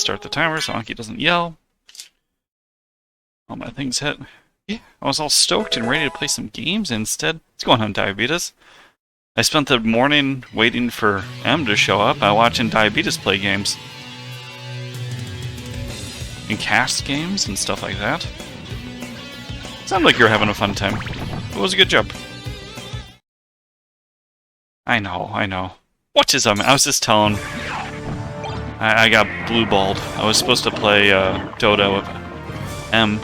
start the timer so Anki doesn't yell. All my things hit. Yeah, I was all stoked and ready to play some games, and instead, what's going on, Diabetes? I spent the morning waiting for M to show up. I watching Diabetes play games. And cast games and stuff like that. Sounded like you're having a fun time. It was a good job. I know. What is I was just telling... I got blue-balled. I was supposed to play Dota with M.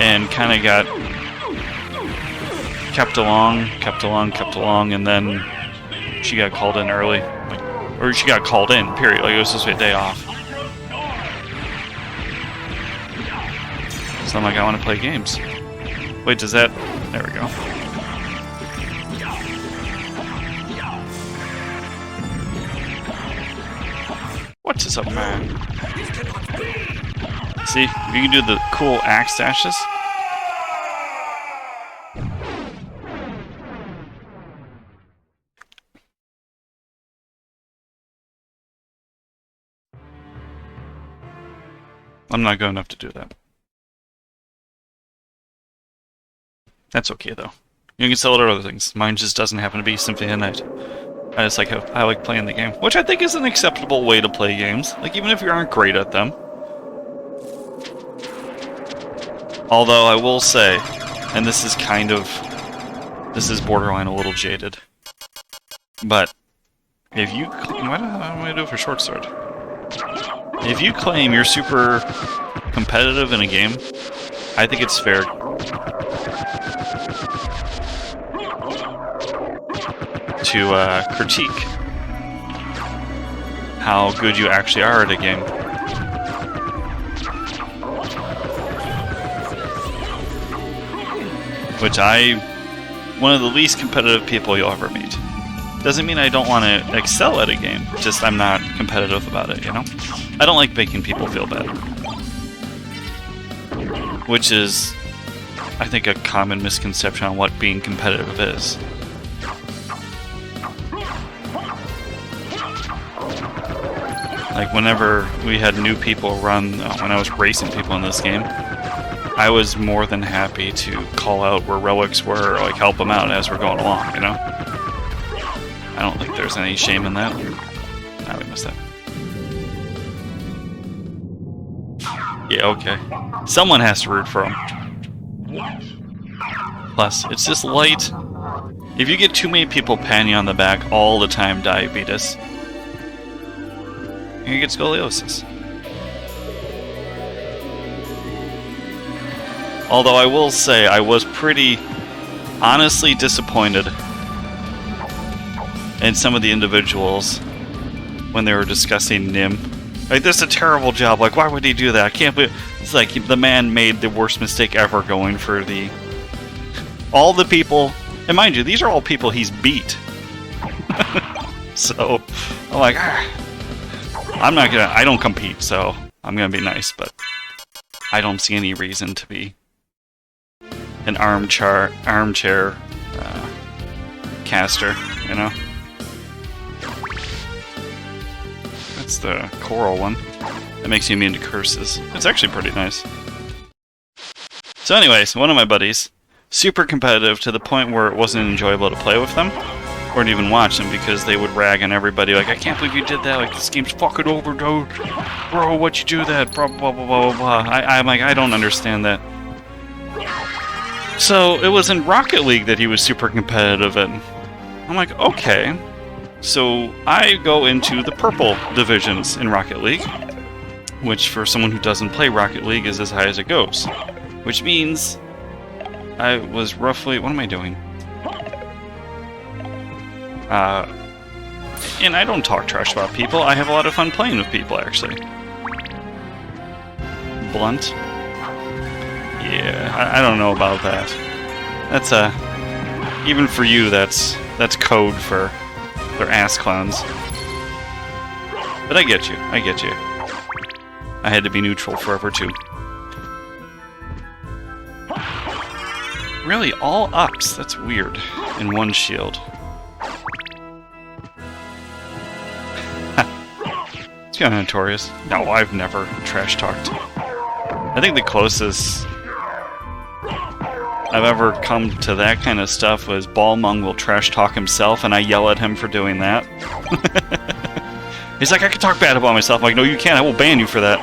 And kind of got... kept along, and then she got called in early. Or she got called in, period. Like, it was supposed to be a day off. So I'm like, I want to play games. Wait, does that... There we go. What is up, man? See, you can do the cool axe dashes. I'm not good enough to do that. That's okay, though. You can sell it or other things. Mine just doesn't happen to be Symphony at Night. I just like I like playing the game, which I think is an acceptable way to play games. Like, even if you aren't great at them. Although I will say, and this is borderline a little jaded, but if you what am I gonna do for short sword? If you claim you're super competitive in a game, I think it's fair to critique how good you actually are at a game. Which one of the least competitive people you'll ever meet. Doesn't mean I don't want to excel at a game, just I'm not competitive about it, you know? I don't like making people feel bad. Which is, I think, a common misconception on what being competitive is. Like, whenever we had new people run, when I was racing people in this game, I was more than happy to call out where relics were, or like help them out as we're going along, you know? I don't think there's any shame in that. Ah, we missed that. Yeah, okay. Someone has to root for him. Plus, it's just light. If you get too many people patting you on the back all the time, Diabetes, you're gonna get scoliosis. Although I will say, I was pretty honestly disappointed in some of the individuals when they were discussing Nim. Like, this is a terrible job. Like, why would he do that? I can't believe... It's like the man made the worst mistake ever going for the... all the people... And mind you, these are all people he's beat. So, I'm like, I'm not gonna... I don't compete, so I'm gonna be nice, but I don't see any reason to be an armchair caster, you know? That's the coral one. That makes you immune to curses. It's actually pretty nice. So anyways, one of my buddies, super competitive to the point where it wasn't enjoyable to play with them, or to even watch them, because they would rag on everybody like, I can't believe you did that, like, this game's fucking over, dude. Bro, why'd you do that? Blah, blah, blah, blah, blah. I'm like, I don't understand that. So, it was in Rocket League that he was super competitive in. I'm like, okay. So, I go into the purple divisions in Rocket League, which for someone who doesn't play Rocket League is as high as it goes. Which means I was roughly... What am I doing? And I don't talk trash about people. I have a lot of fun playing with people, actually. Blunt? Yeah, I don't know about that. That's even for you, that's code for their ass clowns. But I get you. I had to be neutral forever too. Really, all ups? That's weird. In one shield. These kind of notorious. No, I've never trash talked. I think the closest I've ever come to that kind of stuff was Balmung will trash talk himself, and I yell at him for doing that. He's like, I can talk bad about myself. I'm like, no, you can't. I will ban you for that.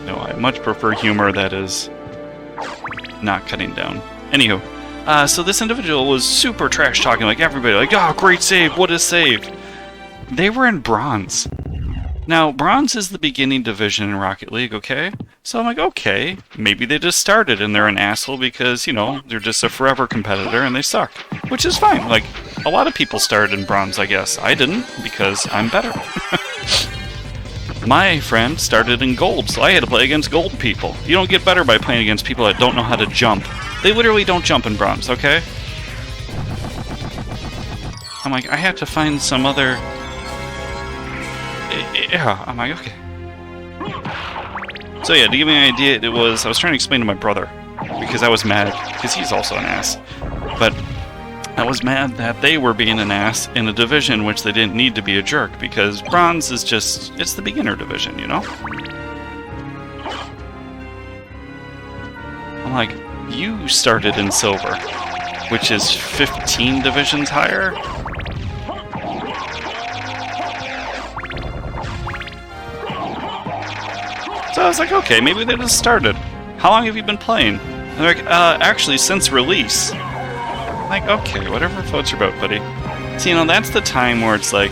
No, I much prefer humor that is not cutting down. Anywho, so this individual was super trash talking, like everybody, like, oh, great save, what a save. They were in bronze. Now, bronze is the beginning division in Rocket League, okay? So I'm like, okay, maybe they just started and they're an asshole because, you know, they're just a forever competitor and they suck. Which is fine. Like, a lot of people started in bronze, I guess. I didn't, because I'm better. My friend started in gold, so I had to play against gold people. You don't get better by playing against people that don't know how to jump. They literally don't jump in bronze, okay? I'm like, I had to find some other... Yeah, I'm like, okay. So yeah, to give me an idea, I was trying to explain to my brother, because I was mad, because he's also an ass. But I was mad that they were being an ass in a division which they didn't need to be a jerk, because bronze is just, it's the beginner division, you know? I'm like, you started in silver, which is 15 divisions higher? So I was like, okay, maybe they just started. How long have you been playing? And they're like, actually, since release. I'm like, okay, whatever floats your boat, buddy. So, you know, that's the time where it's like,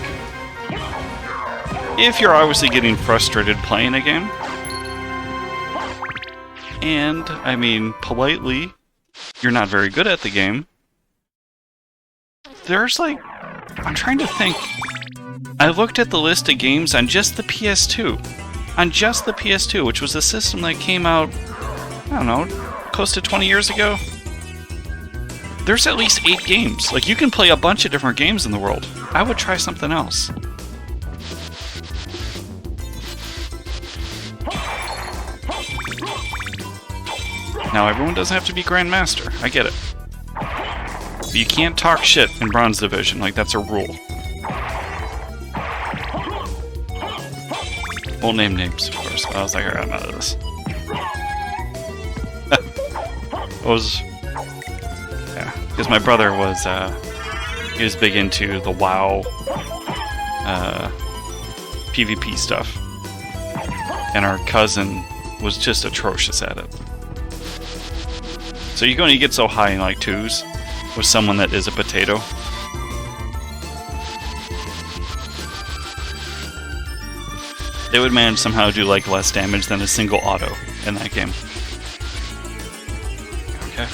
if you're obviously getting frustrated playing a game, and, I mean, politely, you're not very good at the game, there's like, I'm trying to think. I looked at the list of games on just the PS2. On just the PS2, which was a system that came out, I don't know, close to 20 years ago. There's at least 8 games. Like, you can play a bunch of different games in the world. I would try something else. Now, everyone doesn't have to be Grandmaster. I get it. But you can't talk shit in Bronze Division. Like, that's a rule. Won't name names, of course. I was like, alright, I'm out of this. Yeah, because my brother was, he was big into the WoW, PvP stuff. And our cousin was just atrocious at it. So you can only get so high in, like, 2s with someone that is a potato. They would manage somehow to do, like, less damage than a single auto in that game. Okay.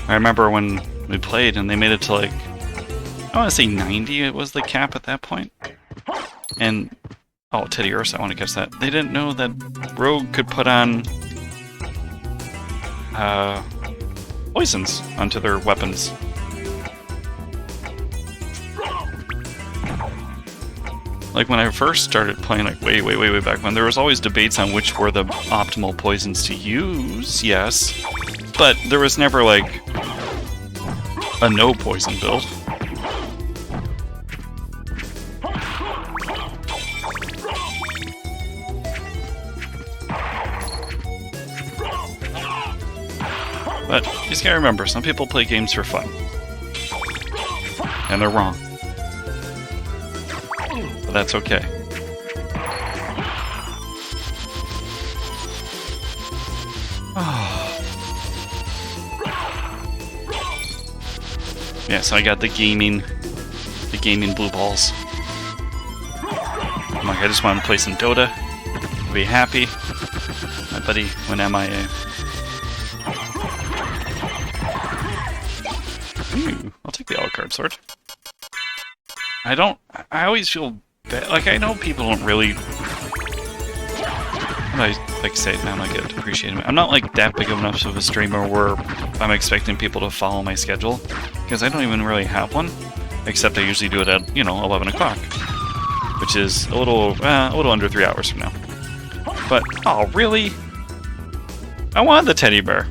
I remember when we played and they made it to, like, I want to say 90 it was the cap at that point. And, oh, Teddy Ursa, I want to catch that. They didn't know that Rogue could put on poisons onto their weapons. Like, when I first started playing, like, way back when, there was always debates on which were the optimal poisons to use, yes. But there was never, like, a no-poison build. But you just gotta remember, some people play games for fun. And they're wrong. But that's okay. Yeah, so I got the gaming blue balls. I'm like, I just want to play some Dota, be happy. My buddy went MIA. Ooh, I'll take the Alucard sword. I always feel bad. Like, I know people don't really... I like say it now, I get to appreciate it. I'm not like that big of enough of a streamer where I'm expecting people to follow my schedule, because I don't even really have one, except I usually do it at, you know, 11 o'clock, which is a little under 3 hours from now. But, oh, really? I wanted the teddy bear.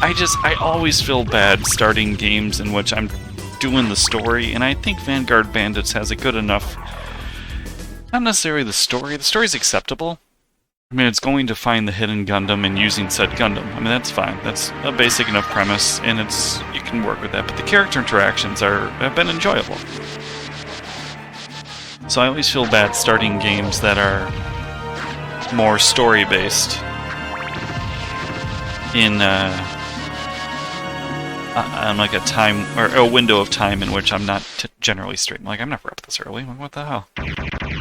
I always feel bad starting games in which I'm doing the story, and I think Vanguard Bandits has a good enough... Not necessarily the story's acceptable. I mean, it's going to find the hidden Gundam and using said Gundam. I mean, that's fine. That's a basic enough premise, and you can work with that. But the character interactions have been enjoyable. So I always feel bad starting games that are more story-based on like a time or a window of time in which I'm not generally straight. Like, I'm never up this early. What the hell?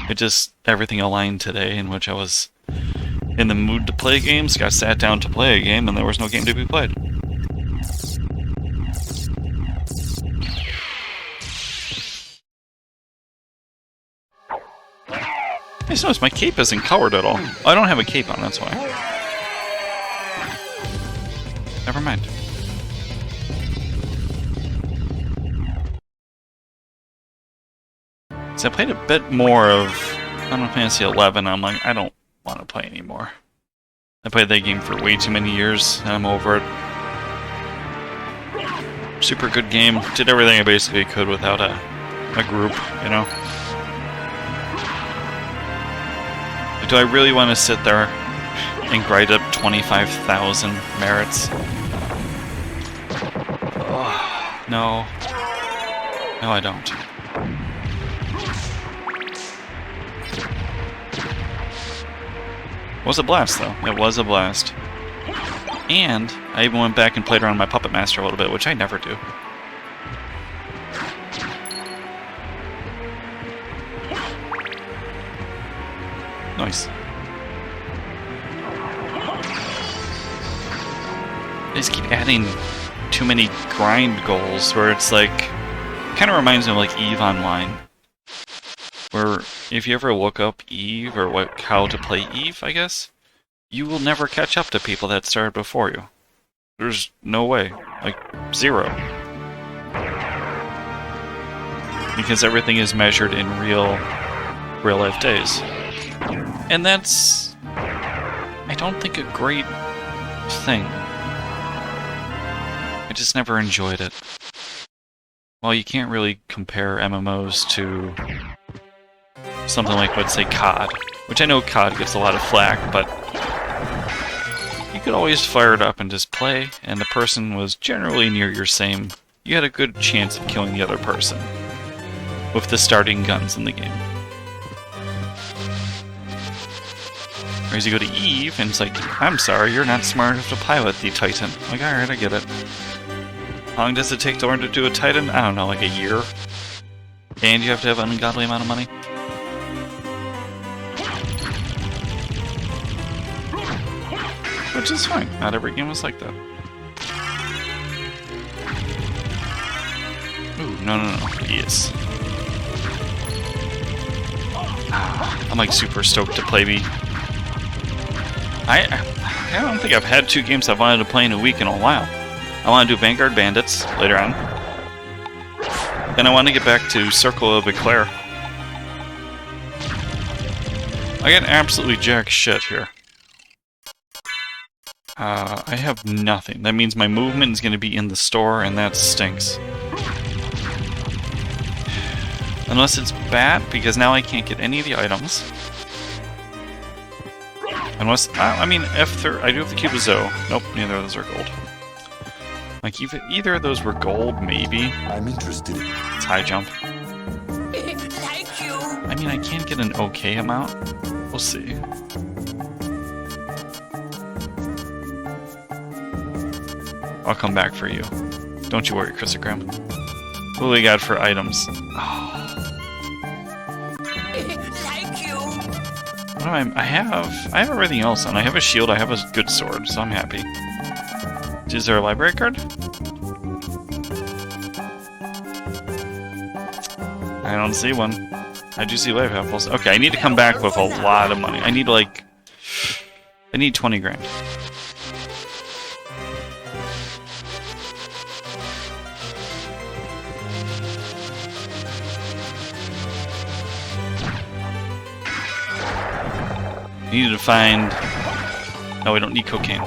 It just everything aligned today in which I was in the mood to play games. Got sat down to play a game, and there was no game to be played. I just noticed my cape isn't colored at all. I don't have a cape on, that's why. Never mind. So I played a bit more of Final Fantasy XI. I'm like, I don't want to play anymore. I played that game for way too many years, and I'm over it. Super good game. Did everything I basically could without a group, you know? Do I really want to sit there and grind up 25,000 merits? Oh, no. No, I don't. It was a blast, though. It was a blast. And I even went back and played around my Puppet Master a little bit, which I never do. Nice. They just keep adding too many grind goals where it's like... Kind of reminds me of like EVE Online. Where if you ever look up EVE or how to play EVE, I guess, you will never catch up to people that started before you. There's no way. Like, zero. Because everything is measured in real life days. And that's, I don't think, a great thing. I just never enjoyed it. Well, you can't really compare MMOs to something like, let's say, COD. Which I know COD gets a lot of flack, but you could always fire it up and just play, and the person was generally near your same. You had a good chance of killing the other person with the starting guns in the game. Whereas you go to EVE, and it's like, I'm sorry, you're not smart enough to pilot the Titan. I'm like, alright, I get it. How long does it take to learn to do a Titan? I don't know, like a year? And you have to have an ungodly amount of money? Which is fine. Not every game was like that. Ooh, no. Yes. I'm like super stoked to play me. I don't think I've had two games I've wanted to play in a week in a while. I want to do Vanguard Bandits later on. And I want to get back to Circle of Eclair. I got absolutely jack shit here. I have nothing. That means my movement is going to be in the store, and that stinks. Unless it's bad, because now I can't get any of the items. Unless, I mean, I do have the Cube of Zoe. Nope, neither of those are gold. Like, either of those were gold, maybe. I'm interested. It's high jump. Thank you. I mean, I can get an okay amount. We'll see. I'll come back for you. Don't you worry, Christogram. What do we got for items? Oh. Thank you. What do I have everything else on. I have a shield, I have a good sword, so I'm happy. Is there a library card? I don't see one. I do see life apples. Okay, I need to come back with a lot of money. I need 20 grand. We need to find... No, we don't need cocaine.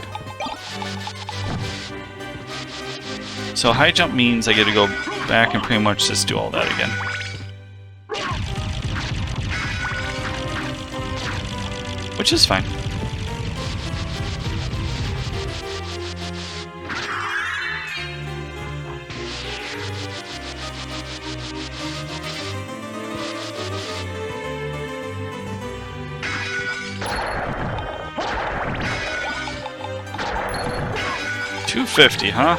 So high jump means I get to go back and pretty much just do all that again. Which is fine. $250, huh?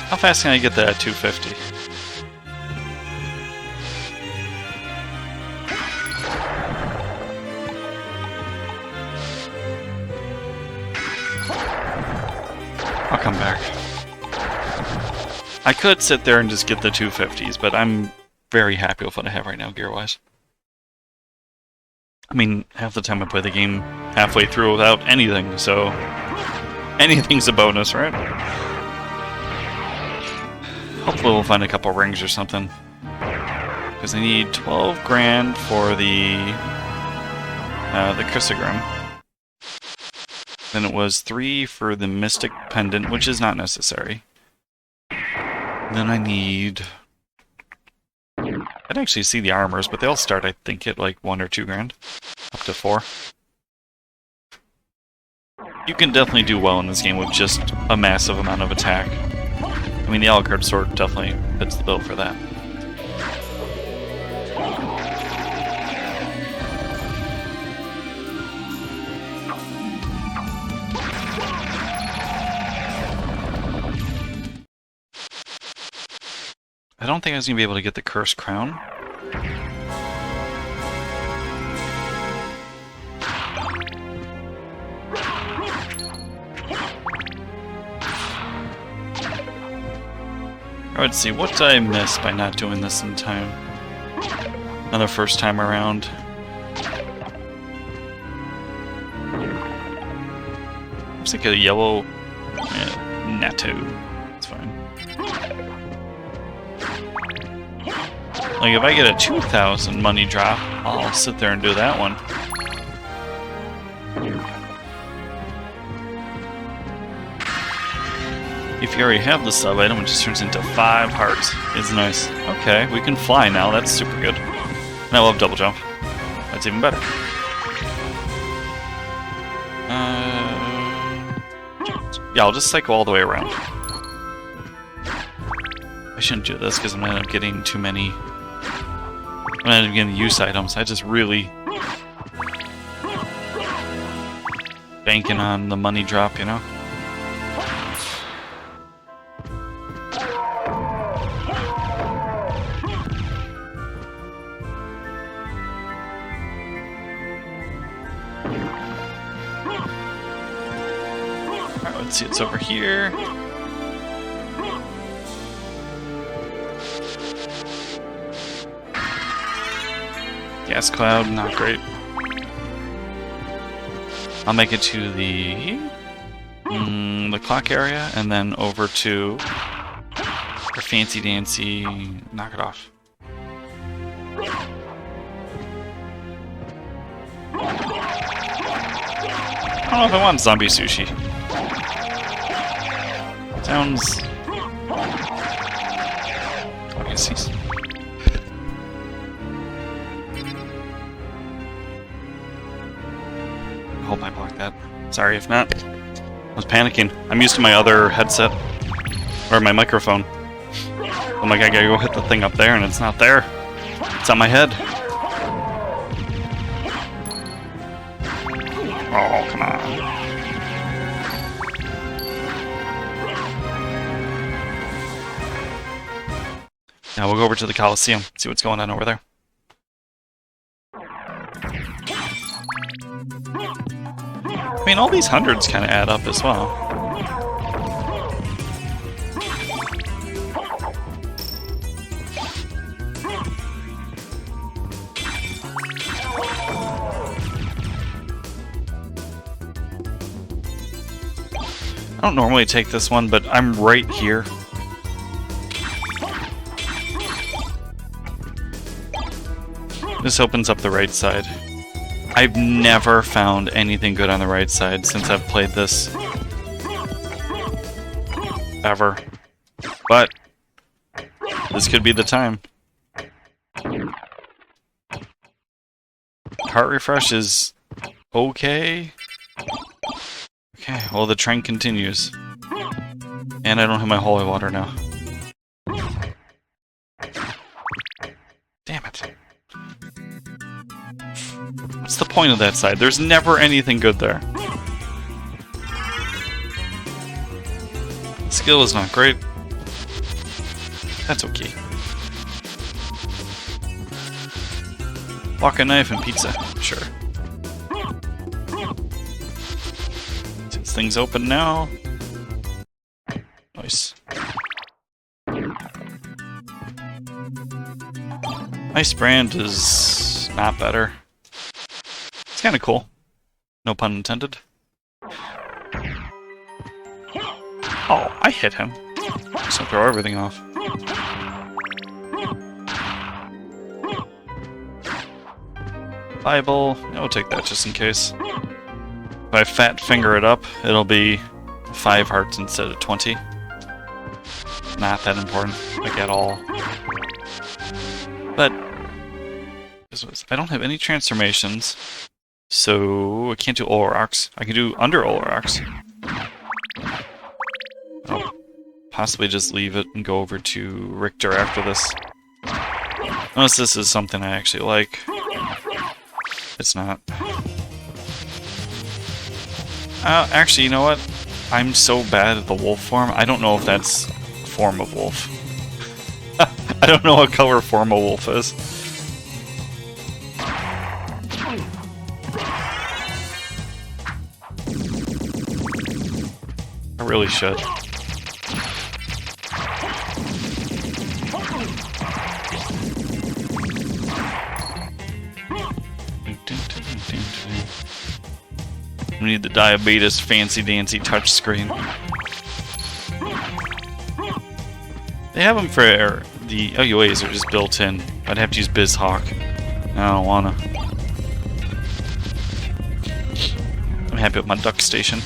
How fast can I get that at 250? I'll come back. I could sit there and just get the 250s, but I'm very happy with what I have right now, gear-wise. I mean, half the time I play the game halfway through without anything, so anything's a bonus, right? Hopefully we'll find a couple rings or something. Because I need 12 grand for the Chrysogram. Then it was 3 for the Mystic Pendant, which is not necessary. Then I need... I'd actually see the armors, but they all start, I think, at like 1 or 2 grand. Up to 4. You can definitely do well in this game with just a massive amount of attack. I mean, the Alucard Sword definitely fits the bill for that. I don't think I was going to be able to get the Cursed Crown. Let's see, what did I miss by not doing this in time? Another first time around. Looks like a yellow natto. It's fine. Like if I get a 2,000 money drop, I'll sit there and do that one. If you already have the sub item, it just turns into 5 hearts. It's nice. Okay, we can fly now. That's super good. And I love double jump. That's even better. Yeah, I'll just cycle all the way around. I shouldn't do this because I'm going to end up getting too many. I'm going to end up getting use items. I just really banking on the money drop, you know? Let's see, it's over here. Gas cloud, not great. I'll make it to the clock area, and then over to the fancy dancy. Knock it off. I don't know if I want zombie sushi. Sounds... Okay, cease. I hope I blocked that. Sorry if not. I was panicking. I'm used to my other headset. Or my microphone. I'm like, I gotta go hit the thing up there, and it's not there. It's on my head. Oh, come on. Now we'll go over to the Coliseum, see what's going on over there. I mean, all these hundreds kind of add up as well. I don't normally take this one, but I'm right here. This opens up the right side. I've never found anything good on the right side since I've played this. ever. But this could be the time. Heart refresh is okay. Okay, well the train continues. And I don't have my holy water now. Damn it. What's the point of that side? There's never anything good there. Skill is not great. That's okay. Walk a knife and pizza. Sure. Since things open now. Nice. Ice brand is not better. It's kind of cool. No pun intended. Oh, I hit him. Just gonna throw everything off. Bible. I'll take that just in case. If I fat finger it up, it'll be 5 hearts instead of 20. Not that important, like at all. But I don't have any transformations, so I can't do Olorox. I can do under Olorox. I'll possibly just leave it and go over to Richter after this. Unless this is something I actually like. It's not. Actually, you know what? I'm so bad at the wolf form, I don't know if that's a form of wolf. I don't know what color form a wolf is. I really should. We need the diabetes fancy dancy touchscreen. They have them for the LUAs are just built in. I'd have to use BizHawk. I don't wanna. I'm happy with my Duck Station.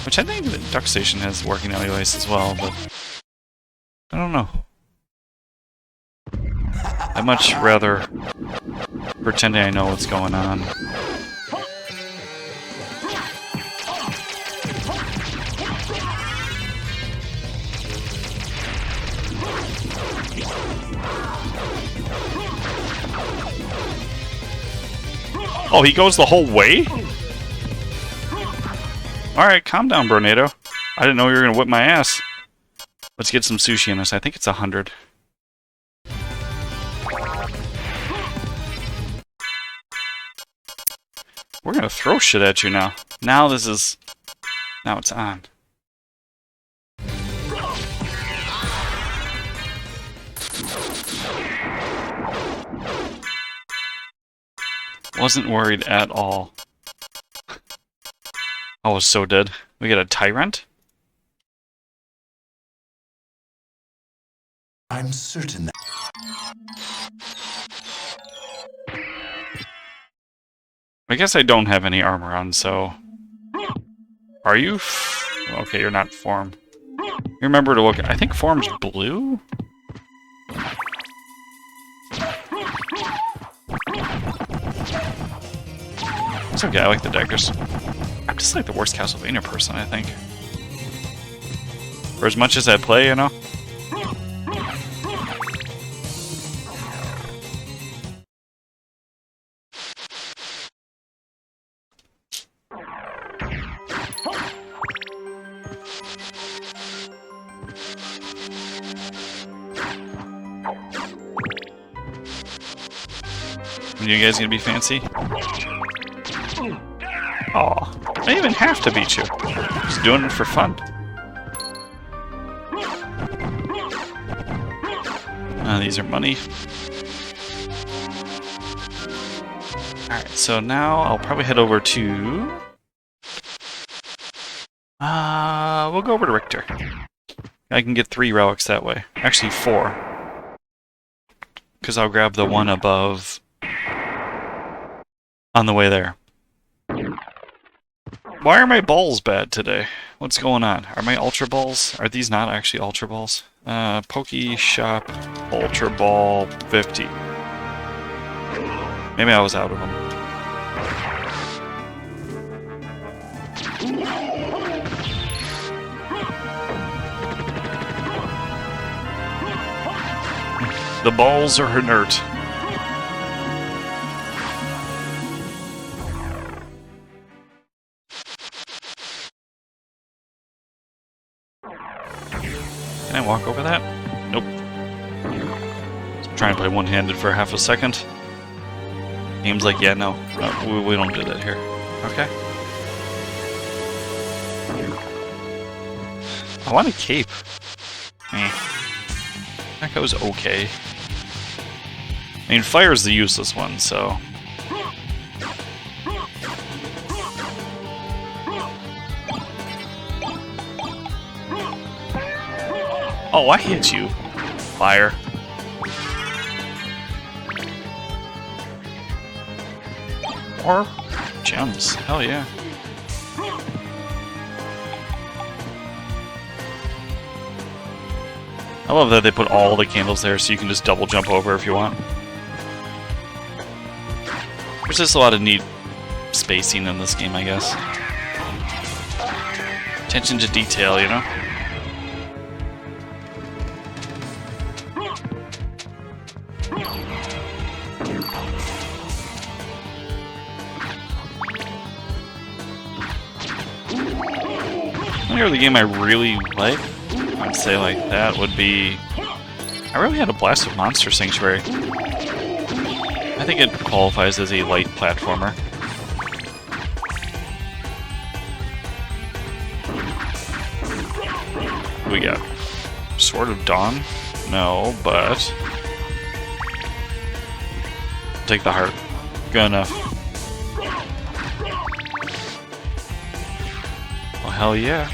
Which I think the Duck Station has working LUAs as well, but I don't know. I'd much rather pretending I know what's going on. Oh, he goes the whole way? Alright, calm down, Bronado. I didn't know you were gonna whip my ass. Let's get some sushi in this. I think it's 100. We're gonna throw shit at you now. Now this is... Now it's on. Wasn't worried at all. I was so dead. We got a tyrant? I'm certain that... I guess I don't have any armor on, so... Are you? Okay, you're not form. Remember to look... I think form's blue? It's okay, I like the daggers. I'm just like the worst Castlevania person, I think. For as much as I play, you know? You guys gonna be fancy? Aw, I didn't even have to beat you. Just doing it for fun. These are money. Alright, so now I'll probably head over to... we'll go over to Richter. I can get 3 relics that way. Actually 4. Because I'll grab the one above... on the way there. Why are my balls bad today? What's going on? Are my Ultra Balls? Are these not actually Ultra Balls? Poke Shop Ultra Ball 50. Maybe I was out of them. The balls are inert. Can I walk over that? Nope. Let's try and play one-handed for half a second. Game's like, yeah, no, we don't do that here. Okay. I want a cape. That goes okay. I mean, fire's the useless one, so... Oh, I hit you. Fire. Or gems. Hell yeah. I love that they put all the candles there so you can just double jump over if you want. There's just a lot of neat spacing in this game, I guess. Attention to detail, you know? The game I really like, I'd say like that, would be... I really had a blast with Monster Sanctuary. I think it qualifies as a light platformer. What we got? Sword of Dawn? No, but... I'll take the heart. Good enough. Well, hell yeah.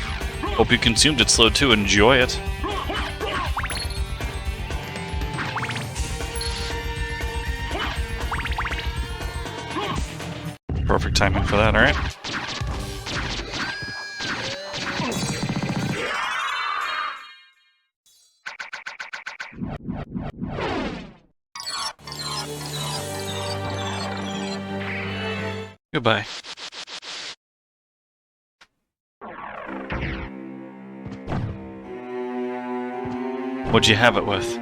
Hope you consumed it slow too. Enjoy it. Perfect timing for that, alright? Goodbye. What'd you have it with?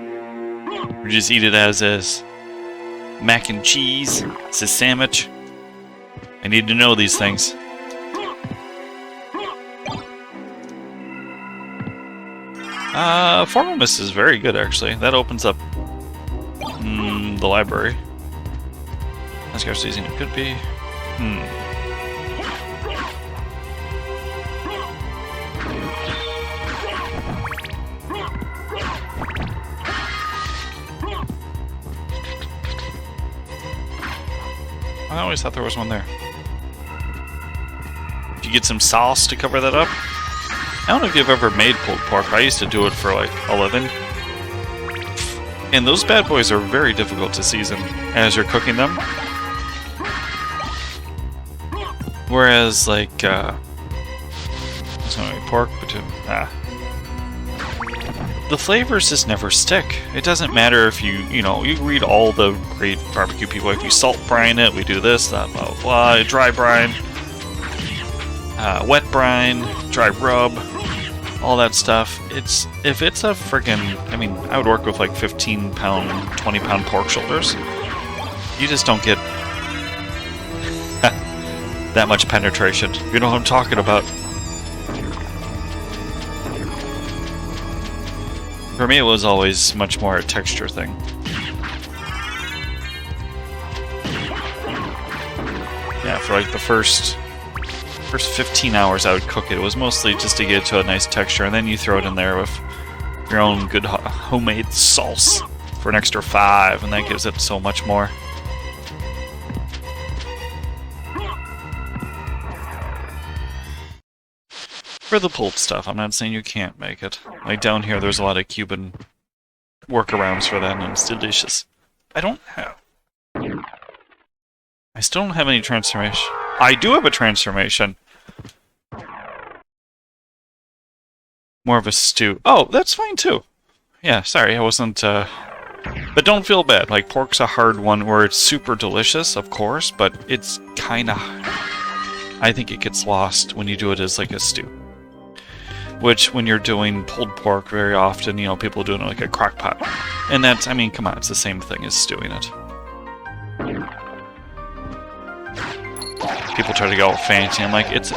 Or just eat it as is? Mac and cheese? It's a sandwich? I need to know these things. Formalist is very good, actually. That opens up the library. That's scarcely as it could be. I always thought there was one there. If you get some sauce to cover that up. I don't know if you've ever made pulled pork. I used to do it for like a living. And those bad boys are very difficult to season as you're cooking them. Whereas like, pork, the flavors just never stick. It doesn't matter if you read all the great barbecue people. If you salt brine it, we do this, that, blah, blah, blah. Dry brine, wet brine, dry rub, all that stuff. If it's a friggin', I would work with like 15-pound, 20-pound pork shoulders. You just don't get that much penetration. You know what I'm talking about. For me, it was always much more a texture thing. Yeah, for like the first 15 hours I would cook it. It was mostly just to get it to a nice texture, and then you throw it in there with your own good homemade sauce for an extra 5, and that gives it so much more. For the pulled stuff, I'm not saying you can't make it. Like down here, there's a lot of Cuban workarounds for that, and it's delicious. I still don't have any transformation. I do have a transformation. more of a stew. Oh, that's fine too. Yeah, sorry, I wasn't, but don't feel bad. Like, pork's a hard one where it's super delicious, of course, but it's kinda... I think it gets lost when you do it as, like, a stew. Which, when you're doing pulled pork, very often, you know, people do it in, like, a crock pot. And that's, I mean, come on, it's the same thing as stewing it. People try to go all fancy. I'm like, it's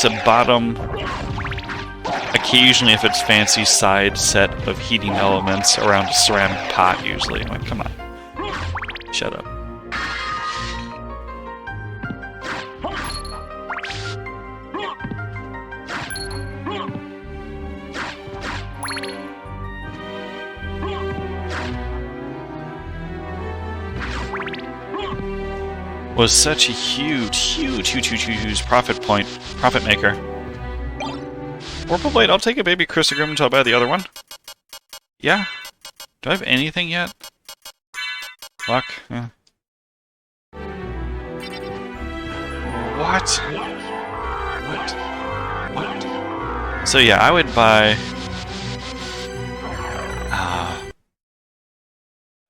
a bottom... Occasionally, if it's fancy, side set of heating elements around a ceramic pot, usually. I'm like, come on. Shut up. Was such a huge profit maker. Warple Blade, I'll take it, baby. Chrysogrim until I buy the other one. Yeah. Do I have anything yet? Fuck. Yeah. What? So yeah, I would buy...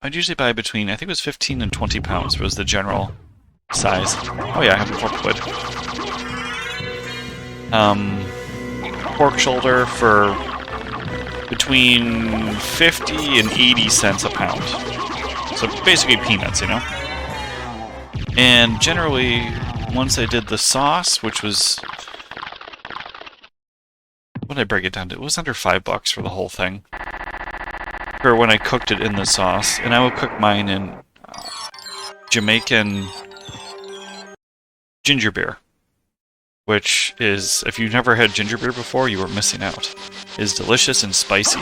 I'd usually buy between, I think it was 15 and 20 pounds was the general size. Oh yeah, I have a Warple Blade. Pork shoulder for between 50 and 80 cents a pound. So basically peanuts, you know? And generally, once I did the sauce, which was... What did I break it down to? It was under $5 for the whole thing. For when I cooked it in the sauce. And I would cook mine in Jamaican ginger beer. Which is, if you've never had ginger beer before, you are missing out. It is delicious and spicy.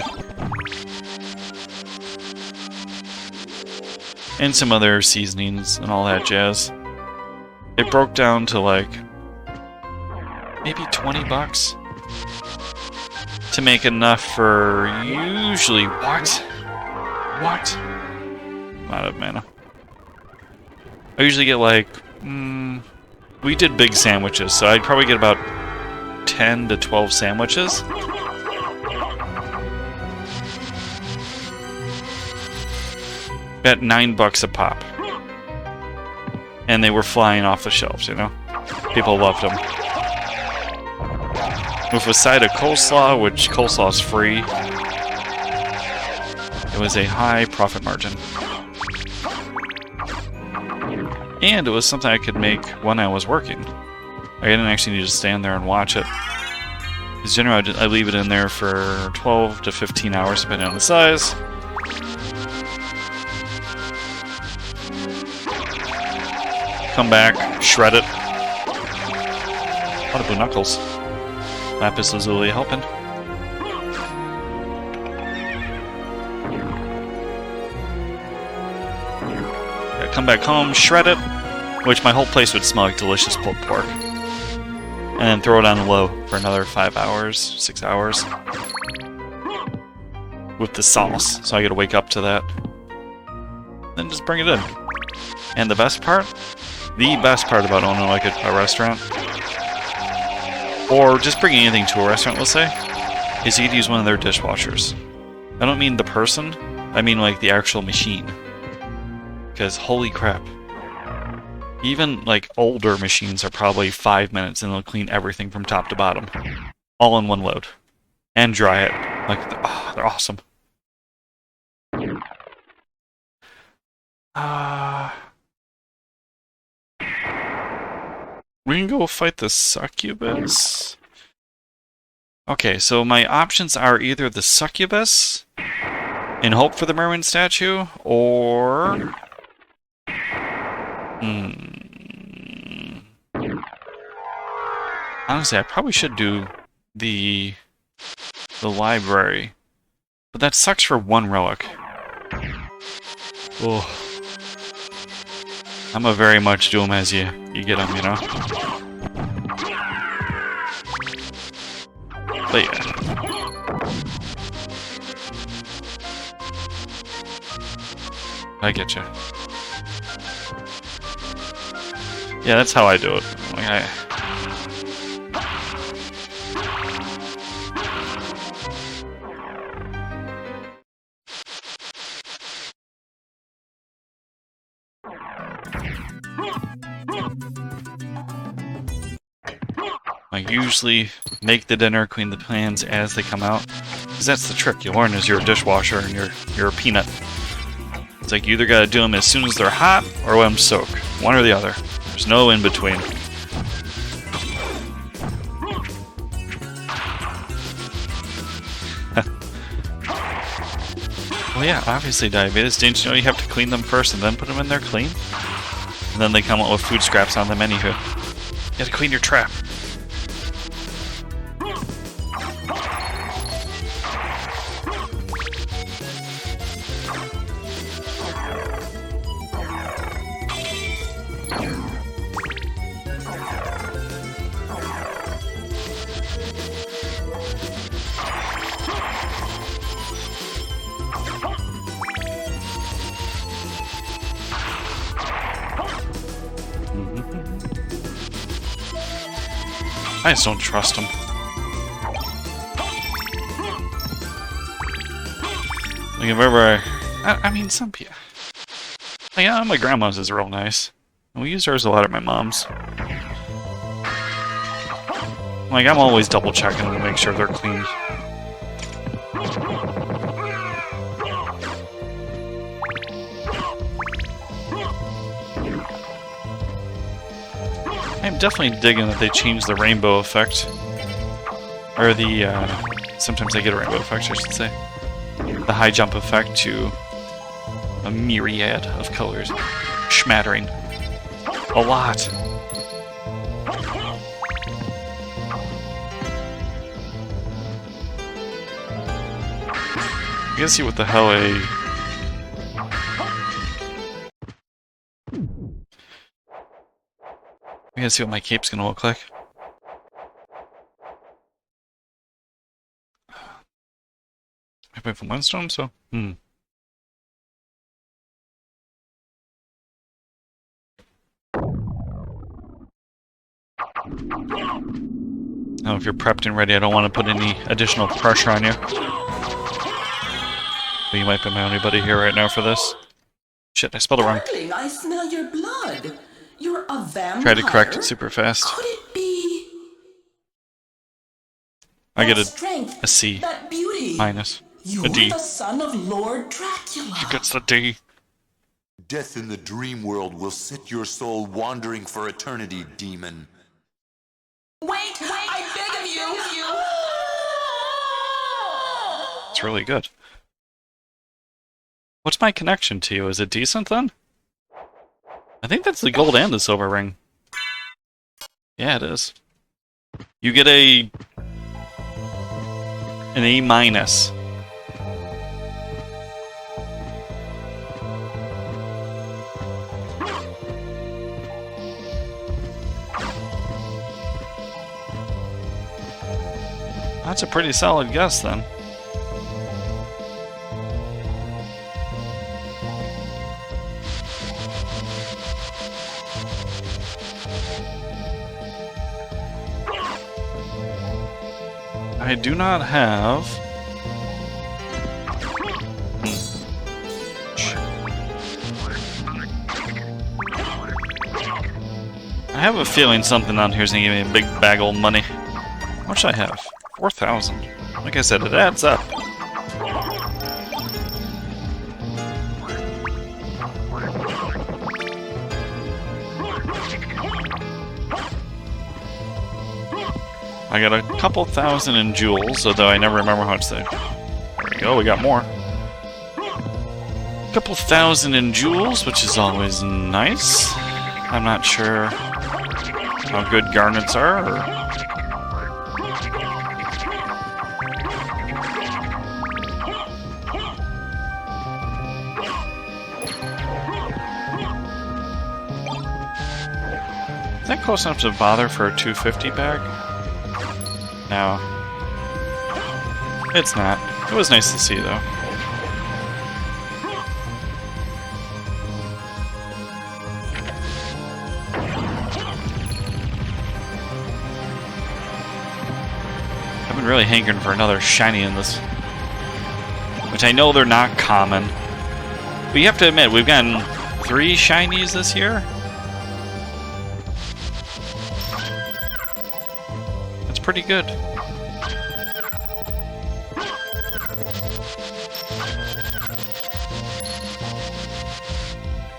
And some other seasonings and all that jazz. It broke down to like maybe $20 to make enough for usually what? I'm out of mana. I usually get like we did big sandwiches, so I'd probably get about 10 to 12 sandwiches. At $9 a pop. And they were flying off the shelves, you know? People loved them. With a side of coleslaw, which coleslaw is free. It was a high profit margin. And it was something I could make when I was working. I didn't actually need to stand there and watch it. Because generally I leave it in there for 12 to 15 hours, depending on the size. Come back, shred it. A lot of blue knuckles. Lapis lazuli helping. Come back home, shred it, which my whole place would smell like delicious pulled pork. And then throw it on low for another 5 hours, 6 hours. With the sauce, so I gotta wake up to that. Then just bring it in. And the best part about owning like a restaurant, or just bringing anything to a restaurant, let's say, is you could use one of their dishwashers. I don't mean the person, I mean like the actual machine. Because holy crap. Even like older machines are probably 5 minutes and they'll clean everything from top to bottom. All in one load. And dry it. Like, they're awesome. We can go fight the succubus. Okay, so my options are either the succubus and hope for the merman statue, or... Honestly, I probably should do the library. But that sucks for one relic. Oh. I'm a very much do them as you get them, you know? But yeah. I get you. Yeah, that's how I do it. Like I usually make the dinner, clean the pans as they come out. Because that's the trick. You learn as you're a dishwasher and you're a peanut. It's like you either gotta do them as soon as they're hot or let them soak. One or the other. There's no in between. Well, yeah, obviously diabetes. Didn't you know you have to clean them first and then put them in there clean? And then they come out with food scraps on them anywho. You have to clean your trap. I just don't trust him. Like, if ever I mean, some people... Like, yeah, my grandma's is real nice. And we use hers a lot at my mom's. Like, I'm always double-checking them to make sure they're clean. I'm definitely digging that they changed the rainbow effect. Or the, sometimes I get a rainbow effect, I should say. The high jump effect to a myriad of colors. Schmattering. A lot. You can see what the hell We gotta see what my cape's gonna look like. I play from Windstorm, so I know if you're prepped and ready, I don't want to put any additional pressure on you. But you might be my only buddy here right now for this. Shit, I spelled it wrong. Darling, I smell your blood. You're a vampire. Tried to correct it super fast. Could it be? I get strength, a C that beauty. minus. You A D. the son of Lord Dracula. She gets the D. Death in the dream world will set your soul wandering for eternity, demon. Wait, I beg of you. It's really good. What's my connection to you? Is it decent then? I think that's the gold and the silver ring. Yeah, it is. You get an A minus. That's a pretty solid guess then. I do not have... I have a feeling something on here is going to give me a big bag of money. How much do I have? 4,000. Like I said, it adds up. I got a couple thousand in jewels, although I never remember how much they... There we go, we got more. A couple thousand in jewels, which is always nice. I'm not sure how good garnets are, or... Is that close enough to bother for a 250 bag? No. It's not. It was nice to see, though. I've been really hankering for another shiny in this. Which I know they're not common. But you have to admit, we've gotten 3 shinies this year? That's pretty good.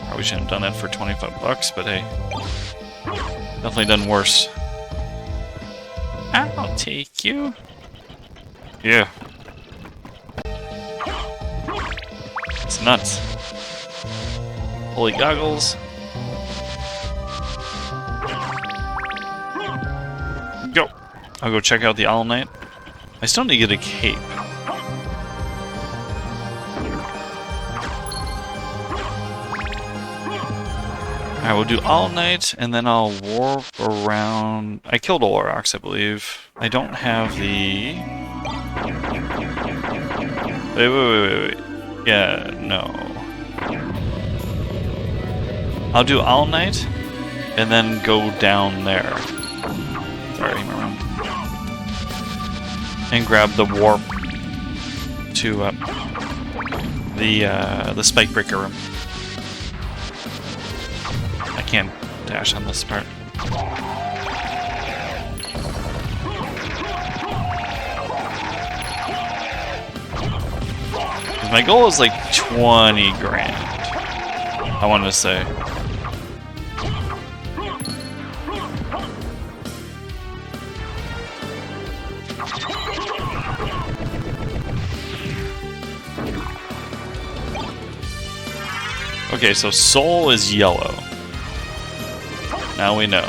Probably shouldn't have done that for 25 bucks, but hey. Definitely done worse. I'll take you. Yeah. It's nuts. Holy goggles. Go. I'll go check out the All Night. I still need to get a cape. Alright, we'll do All Night, and then I'll warp around... I killed Olorox, I believe. I don't have the... Wait. Yeah, no. I'll do All Night, and then go down there. Sorry, remember. And grab the warp to the Spike Breaker room. I can't dash on this part. My goal is like 20 grand. I wanted to say. Okay, so Soul is yellow. Now we know.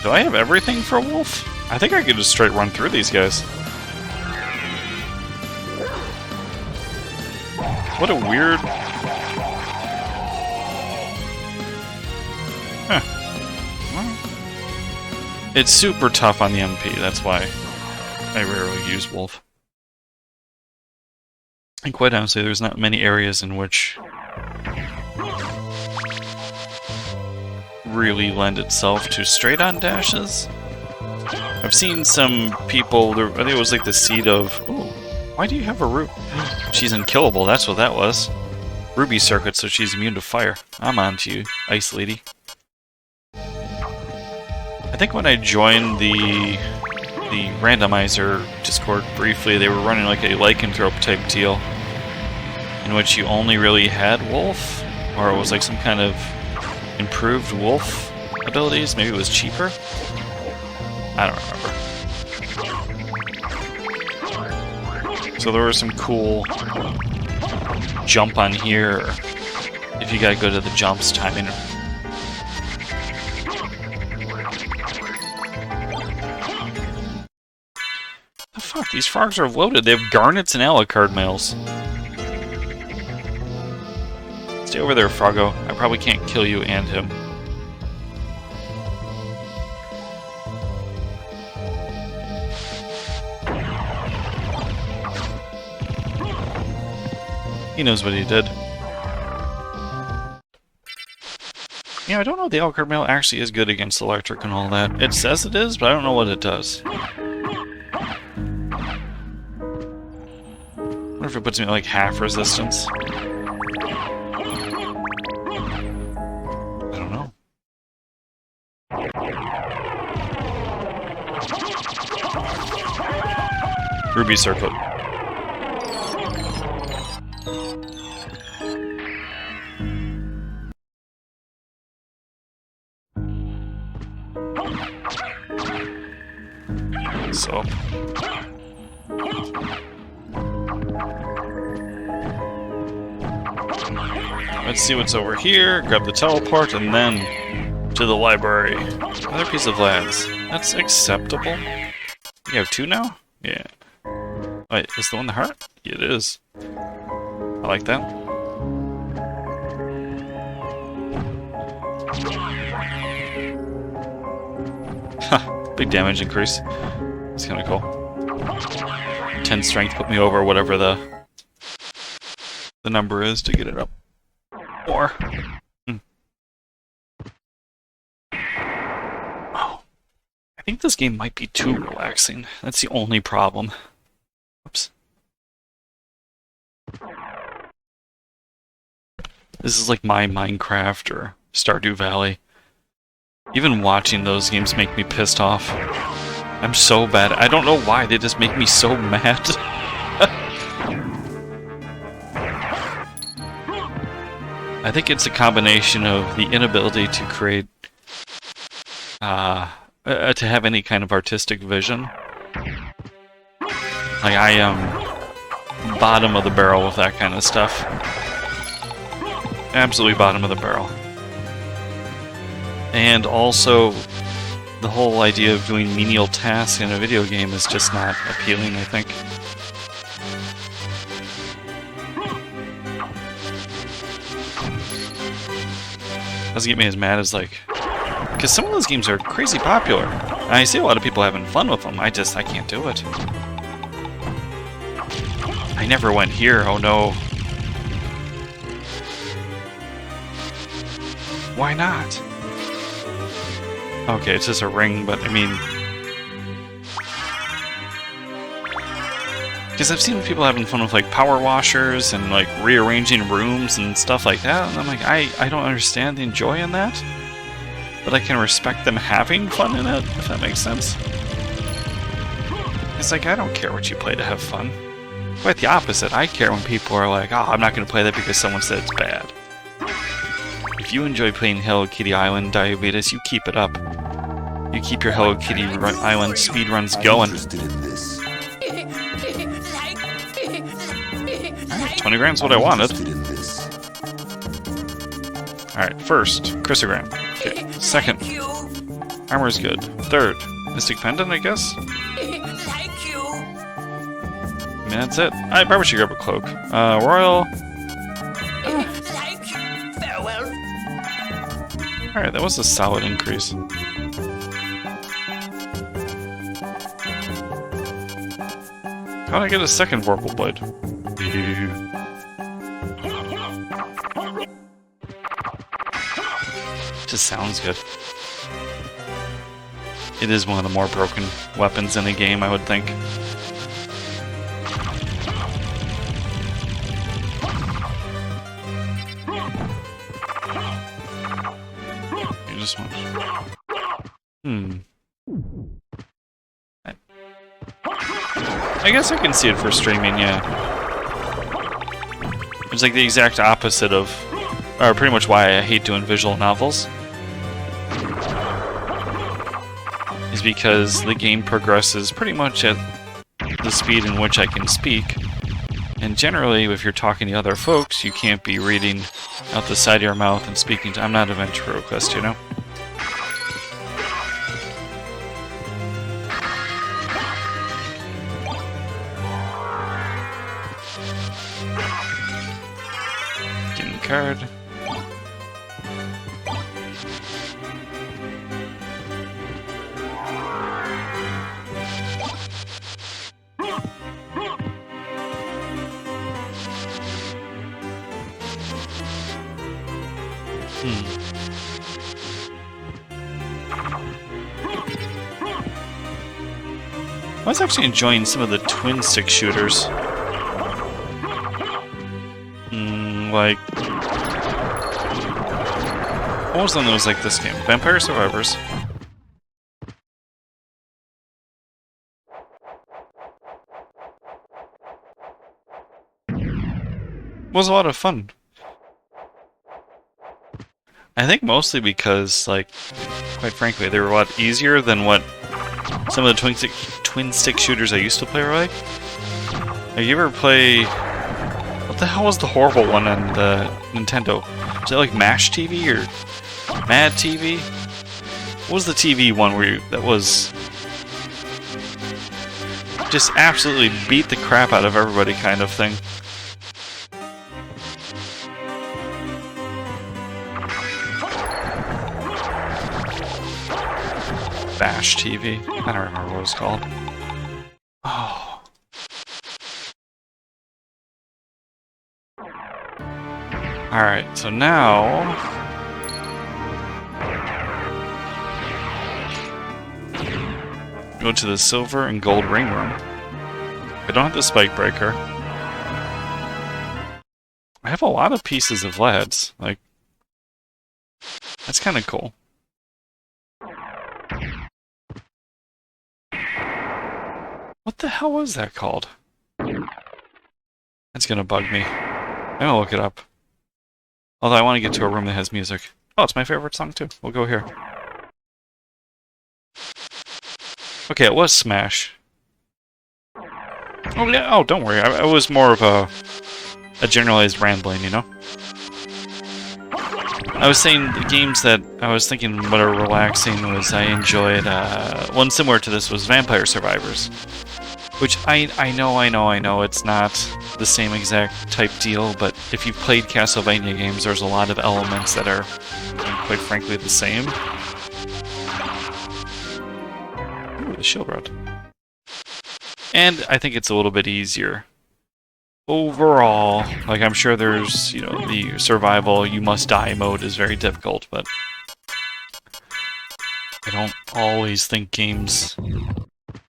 Do I have everything for Wolf? I think I could just straight run through these guys. What a weird... Huh. Well, it's super tough on the MP, that's why I rarely use Wolf. And quite honestly, there's not many areas in which really lend itself to straight-on dashes. I've seen some people, I think it was like the seed of, ooh, why do you have a Ruby? She's unkillable, that's what that was. Ruby circuit, so she's immune to fire. I'm on to you, Ice Lady. I think when I joined the Randomizer Discord briefly, they were running like a lycanthrope type deal in which you only really had Wolf, or it was like some kind of improved Wolf abilities. Maybe it was cheaper. I don't remember. So there was some cool jump on here if you gotta go to the jumps timing. The fuck, these frogs are loaded. They have garnets and Alucard mails. Stay over there, Froggo. I probably can't kill you and him. He knows what he did. Yeah, I don't know if the Alucard mail actually is good against electric and all that. It says it is, but I don't know what it does. I wonder if it puts me at like half resistance. I don't know. Ruby circlet. So let's see what's over here. Grab the teleport and then to the library. Another piece of lads. That's acceptable. You have two now? Yeah. Wait, is the one the heart? Yeah, it is. I like that. Ha! Big damage increase. That's kind of cool. 10 strength put me over whatever the number is to get it up. Or oh, I think this game might be too relaxing. That's the only problem. Oops. This is like my Minecraft or Stardew Valley. Even watching those games make me pissed off. I'm so bad. I don't know why, they just make me so mad. I think it's a combination of the inability to create, to have any kind of artistic vision. Like, I am bottom of the barrel with that kind of stuff. Absolutely bottom of the barrel. And also, the whole idea of doing menial tasks in a video game is just not appealing, I think. Doesn't get me as mad as, like... Because some of those games are crazy popular. And I see a lot of people having fun with them. I can't do it. I never went here, oh no. Why not? Okay, it's just a ring, but I mean... Because I've seen people having fun with, like, power washers and, like, rearranging rooms and stuff like that, and I'm like, I don't understand the joy in that. But I can respect them having fun in it, if that makes sense. It's like, I don't care what you play to have fun. Quite the opposite. I care when people are like, oh, I'm not going to play that because someone said it's bad. If you enjoy playing Hello Kitty Island, Diabetes, you keep it up. You keep your Hello Kitty Island speedruns going. 20 grams what I wanted. Alright, first, Chrysogram. Okay, second, Armor's good. Third, Mystic Pendant, I guess? I mean, that's it. I probably should grab a cloak. Royal. Alright, that was a solid increase. How'd I get a second Vorpal Blade? Just sounds good. It is one of the more broken weapons in the game, I would think. You just want... I guess I can see it for streaming, yeah. It's like the exact opposite of... or pretty much why I hate doing visual novels. Is because the game progresses pretty much at the speed in which I can speak. And generally, if you're talking to other folks, you can't be reading out the side of your mouth and speaking to... I'm not a ventriloquist, you know? Card. I was actually enjoying some of the twin stick shooters. Like... What was one that was like this game? Vampire Survivors. It was a lot of fun. I think mostly because, like, quite frankly, they were a lot easier than what some of the twin stick shooters I used to play were like. Have you ever play... What the hell was the horrible one on the Nintendo? Was it like MASH TV or Mad TV? What was the TV one where you, that was just absolutely beat the crap out of everybody kind of thing? Bash TV? I don't remember what it was called. Oh. Alright, so now... go to the silver and gold ring room. I don't have the spike breaker. I have a lot of pieces of LEDs. Like, that's kind of cool. What the hell was that called? That's gonna bug me. I'm gonna look it up. Although I want to get to a room that has music. Oh, it's my favorite song too. We'll go here. Okay, it was Smash. Oh yeah, oh don't worry. I was more of a generalized rambling, you know? I was saying the games that I was thinking what are relaxing was I enjoyed, one similar to this was Vampire Survivors. Which I know it's not the same exact type deal, but if you've played Castlevania games, there's a lot of elements that are, quite frankly, the same. Ooh, the shield rod. And I think it's a little bit easier. Overall, like I'm sure there's, you know, the survival, you must die mode is very difficult, but I don't always think games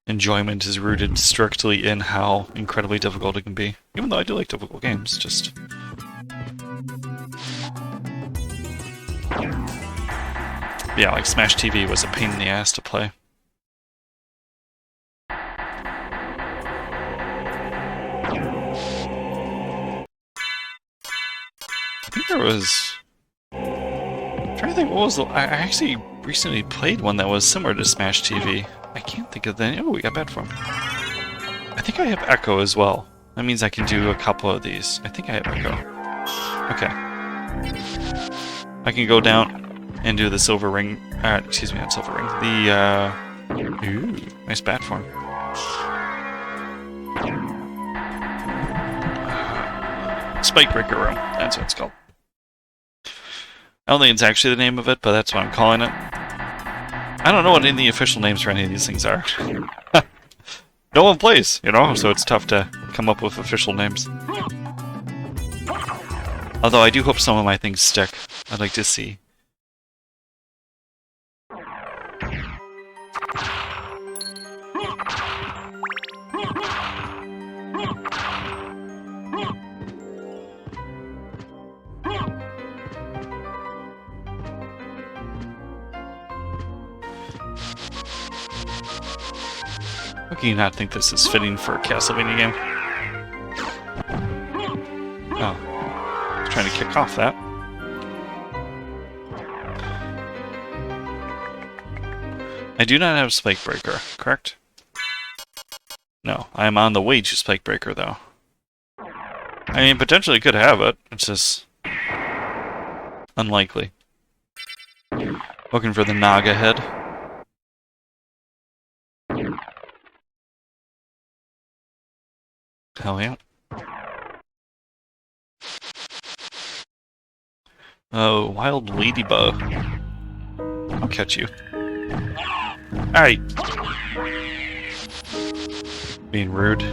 enjoyment is rooted strictly in how incredibly difficult it can be. Even though I do like difficult games, just... Yeah, like Smash TV was a pain in the ass to play. I think there was... I'm trying to think what was the... I actually recently played one that was similar to Smash TV. I can't think of the... Oh, we got bad form. I think I have Echo as well. That means I can do a couple of these. I think I have Echo. Okay. I can go down and do the silver ring... excuse me, not silver ring. The, Ooh, nice bat form. Spike Breaker Room. That's what it's called. I don't think it's actually the name of it, but that's what I'm calling it. I don't know what any of the official names for any of these things are. No one plays, you know, so it's tough to come up with official names. Although I do hope some of my things stick. I'd like to see. How can you not think this is fitting for a Castlevania game? Oh. I was trying to kick off that. I do not have Spike Breaker, correct? No, I am on the way to Spike Breaker, though. I mean, potentially could have it. It's just... unlikely. Looking for the Naga head. Hell yeah. Oh, wild ladybug. I'll catch you. Alright. Being rude.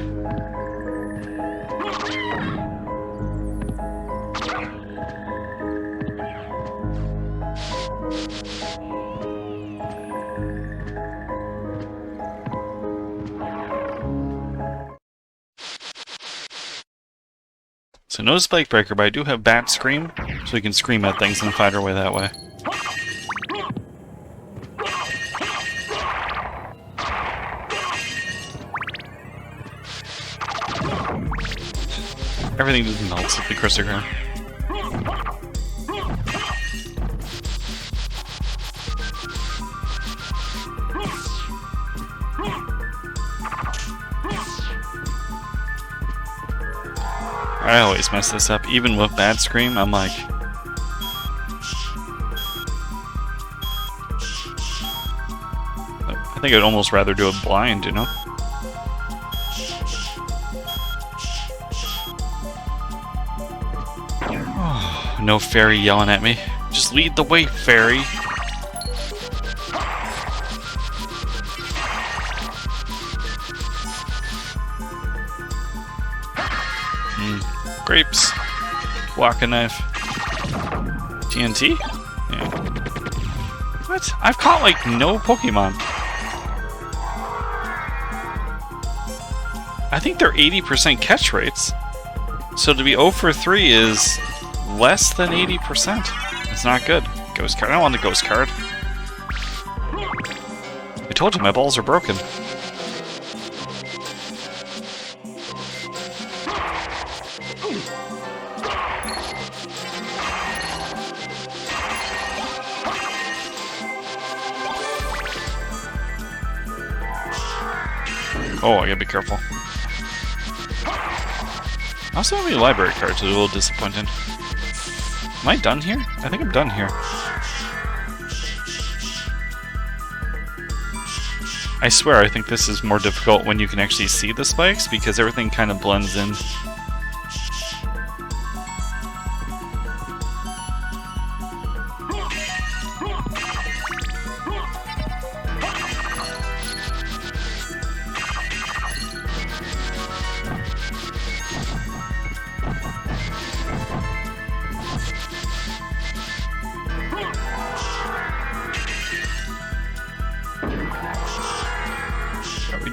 So no Spike Breaker, but I do have Bat Scream, so we can scream at things and fight our way that way. Everything just melts at the Crucigram. I always mess this up, even with Bad Scream, I'm like... I think I'd almost rather do it blind, you know? Oh, no fairy yelling at me. Just lead the way, fairy! Grapes. Waka knife. TNT? Yeah. What? I've caught like no Pokemon. I think they're 80% catch rates. So to be 0 for 3 is less than 80%. It's not good. Ghost card. I don't want the ghost card. I told you my balls are broken. Oh, I gotta be careful. I also have any library cards, which is a little disappointing. Am I done here? I think I'm done here. I swear, I think this is more difficult when you can actually see the spikes, because everything kind of blends in.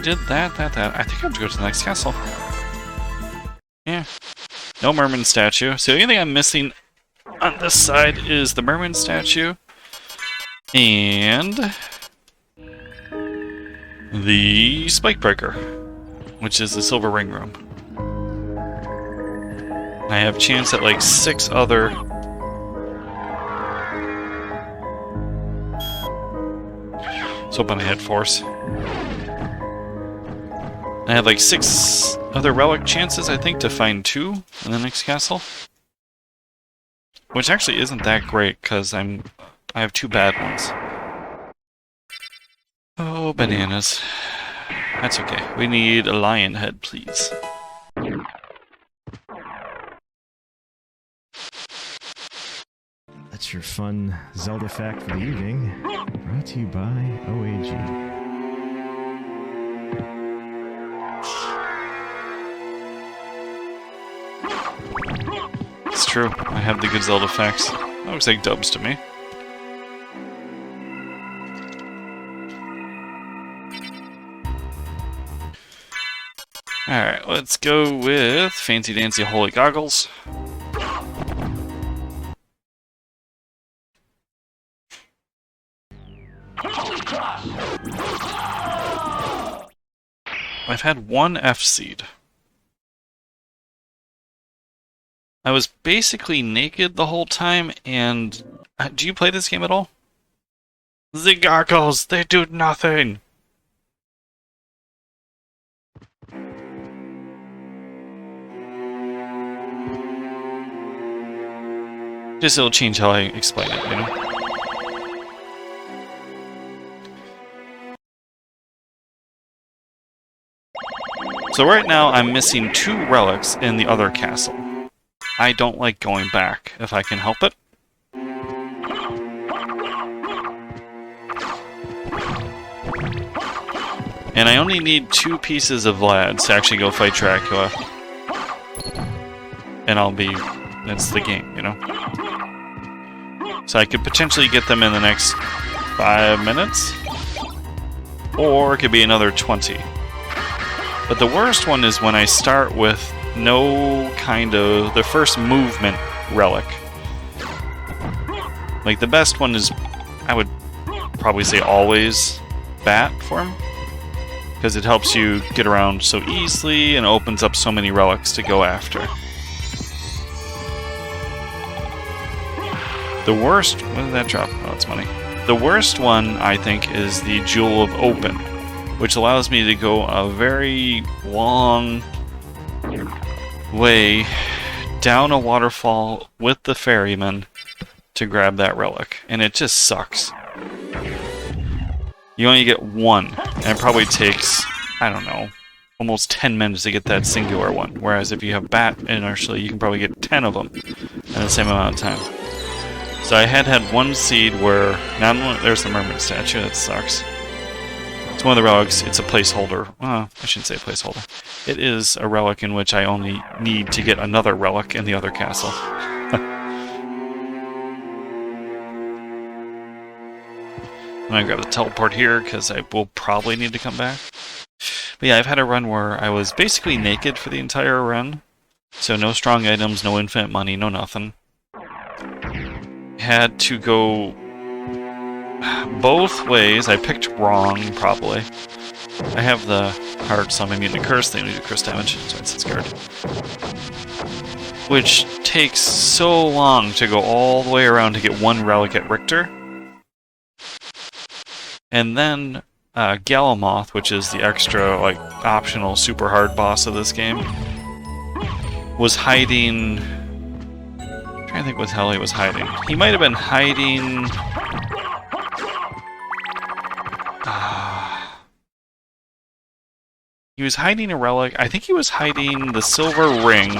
Did that. I think I have to go to the next castle. Yeah. No merman statue. So the only thing I'm missing on this side is the merman statue. And the spike breaker, which is the silver ring room. I have chance at like 6 other... Let's hope I had force. I have like 6 other relic chances, I think, to find 2 in the next castle. Which actually isn't that great, because I have 2 bad ones. Oh, bananas. That's okay. We need a lion head, please. That's your fun Zelda fact for the evening. Brought to you by OAG. It's true. I have the good Zelda facts. That looks like dubs to me. Alright, let's go with Fancy Dancy Holy Goggles. I've had 1 F-Seed. I was basically naked the whole time, and... do you play this game at all? The goggles, they do nothing! Just it'll change how I explain it, you know? So right now I'm missing 2 relics in the other castle. I don't like going back, if I can help it. And I only need 2 pieces of Vlads to actually go fight Dracula. And I'll be... that's the game, you know? So I could potentially get them in the next 5 minutes. Or it could be another 20. But the worst one is when I start with no kind of... the first movement relic. Like, the best one is, I would probably say always Bat form. Because it helps you get around so easily and opens up so many relics to go after. The worst... what did that drop? Oh, it's money. The worst one, I think, is the Jewel of Open, which allows me to go a very long way down a waterfall with the ferryman to grab that relic, and it just sucks. You only get 1, and it probably takes, I don't know, almost 10 minutes to get that singular one, whereas if you have Bat inertially, you can probably get 10 of them in the same amount of time. So I had 1 seed where, now there's the mermaid statue, that sucks. It's one of the relics, it's a placeholder. Well, I shouldn't say a placeholder. It is a relic in which I only need to get another relic in the other castle. I'm gonna grab the teleport here, because I will probably need to come back. But yeah, I've had a run where I was basically naked for the entire run. So no strong items, no infinite money, no nothing. Had to go both ways. I picked wrong, probably. I have the heart, so I'm immune to curse. They only do curse damage, so it's discard. Which takes so long to go all the way around to get one relic at Richter. And then Galamoth, which is the extra, like, optional super hard boss of this game, was hiding... I'm trying to think what the hell he was hiding. He might have been hiding... he was hiding a relic. I think he was hiding the silver ring.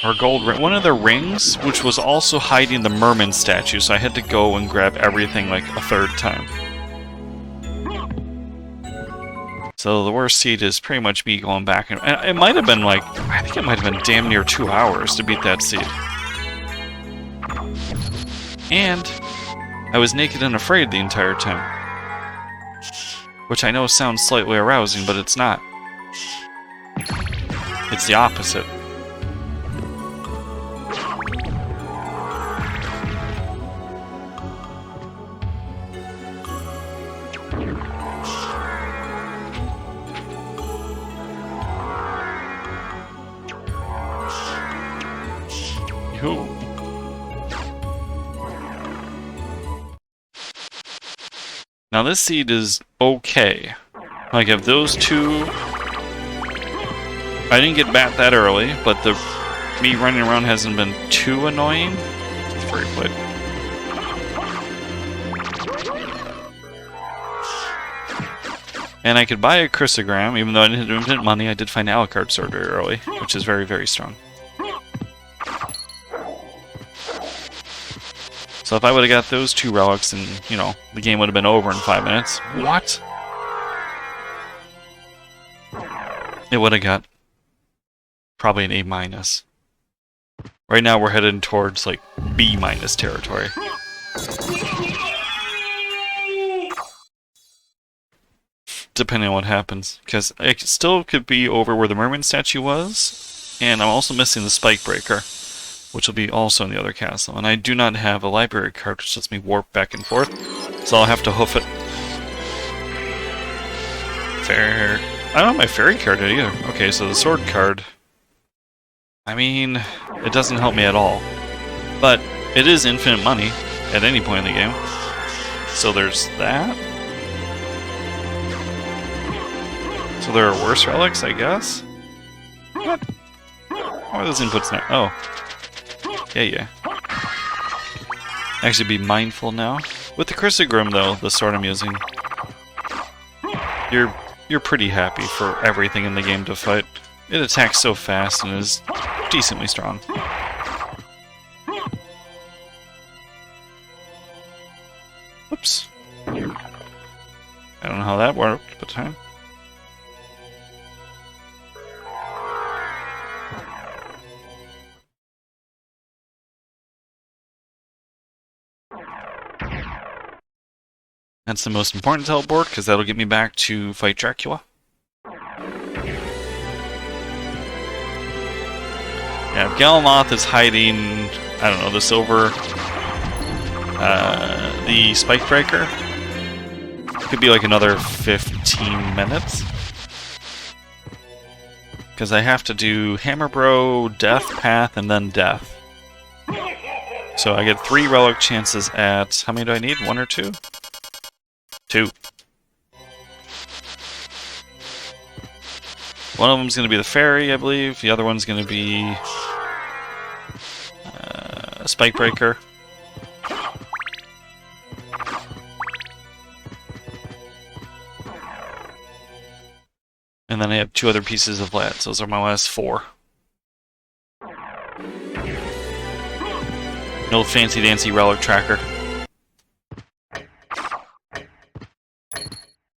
Or gold ring. One of the rings, which was also hiding the merman statue, so I had to go and grab everything like a third time. So the worst seed is pretty much me going back, and it might have been like, I think it might have been damn near 2 hours to beat that seed. And I was naked and afraid the entire time. Which I know sounds slightly arousing, but it's not. It's the opposite. Yo. Now this seed is okay. Like if those two... I didn't get bat that early, but the me running around hasn't been too annoying. It's very quick. And I could buy a Chrysogram, even though I didn't have infinite money. I did find Alucard Sword very early, which is very, very strong. So if I would have got those 2 relics, and, you know, the game would have been over in 5 minutes. What? It would have got probably an A-. Right now we're headed towards, like, B- territory. Depending on what happens. Because it still could be over where the merman statue was, and I'm also missing the spike breaker, which will be also in the other castle. And I do not have a library card, which lets me warp back and forth, so I'll have to hoof it. Fair. I don't have my fairy card either. Okay, so the sword card... I mean, it doesn't help me at all. But it is infinite money at any point in the game. So there's that. So there are worse relics, I guess? What? How are those inputs now? Oh. Yeah. Actually be mindful now. With the Chrysogram though, the sword I'm using, you're pretty happy for everything in the game to fight. It attacks so fast and is decently strong. Whoops. I don't know how that worked, but time. That's the most important teleport, because that'll get me back to fight Dracula. Yeah, if Galamoth is hiding, I don't know, the silver, the spike breaker, could be like another 15 minutes. Because I have to do Hammer Bro, Death Path, and then Death. So I get 3 relic chances at, how many do I need? 1 or 2? 2. One of them's going to be the fairy, I believe. The other one's going to be a spike breaker. And then I have 2 other pieces of Vlad. So those are my last 4. No fancy dancy relic tracker.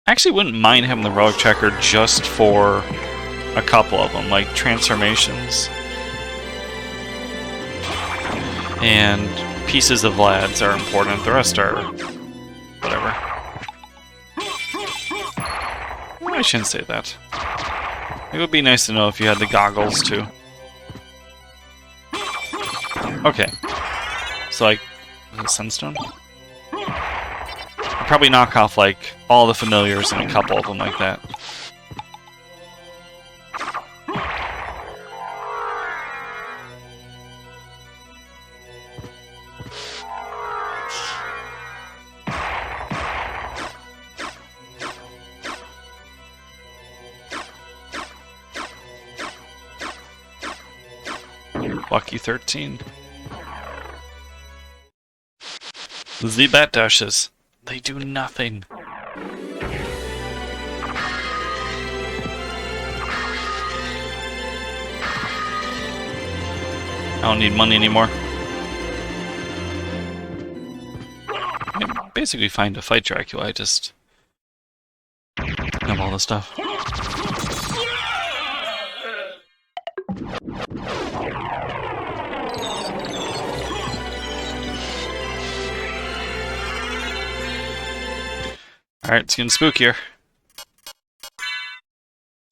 I actually wouldn't mind having the relic tracker just for a couple of them, like transformations and pieces of Vlad's are important. The rest are whatever. I shouldn't say that. It would be nice to know if you had the goggles too. Okay. So like, is it Sunstone? I'll probably knock off like all the familiars and a couple of them like that. Lucky 13. The bat dashes. They do nothing. I don't need money anymore. I'm basically fine to fight Dracula, I just have all the stuff. Alright, it's getting spookier.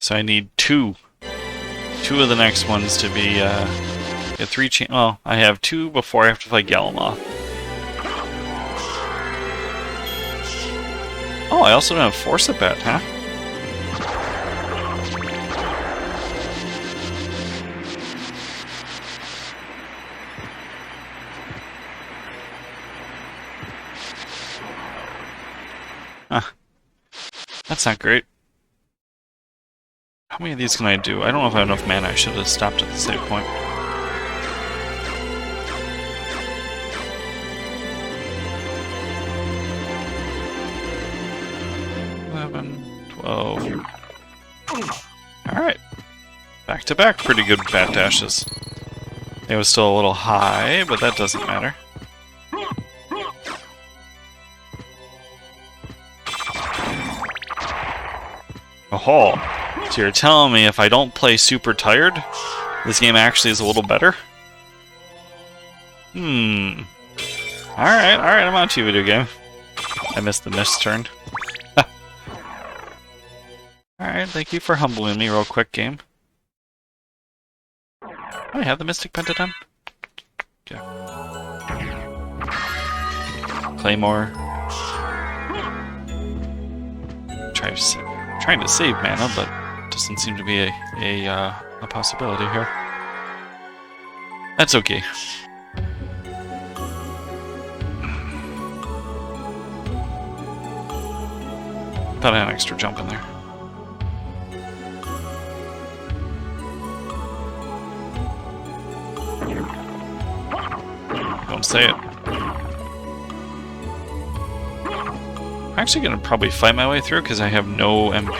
So I need two of the next ones to be, get 3 well, I have 2 before I have to fight Galamoth. Oh, I also don't have Force at bat, huh? Huh. That's not great. How many of these can I do? I don't know if I have enough mana. I should have stopped at the save point. 11, 12. Alright. Back to back. Pretty good bat dashes. It was still a little high, but that doesn't matter. Oh, so you're telling me if I don't play super tired, this game actually is a little better? Alright, I'm on to you, video game. I missed the mist turn. Alright, thank you for humbling me real quick, game. Oh, I have the Mystic Pentaton? Yeah. Claymore. Trying to save mana, but doesn't seem to be a possibility here. That's okay. Thought I had an extra jump in there. Don't say it. I'm actually gonna probably fight my way through because I have no MP.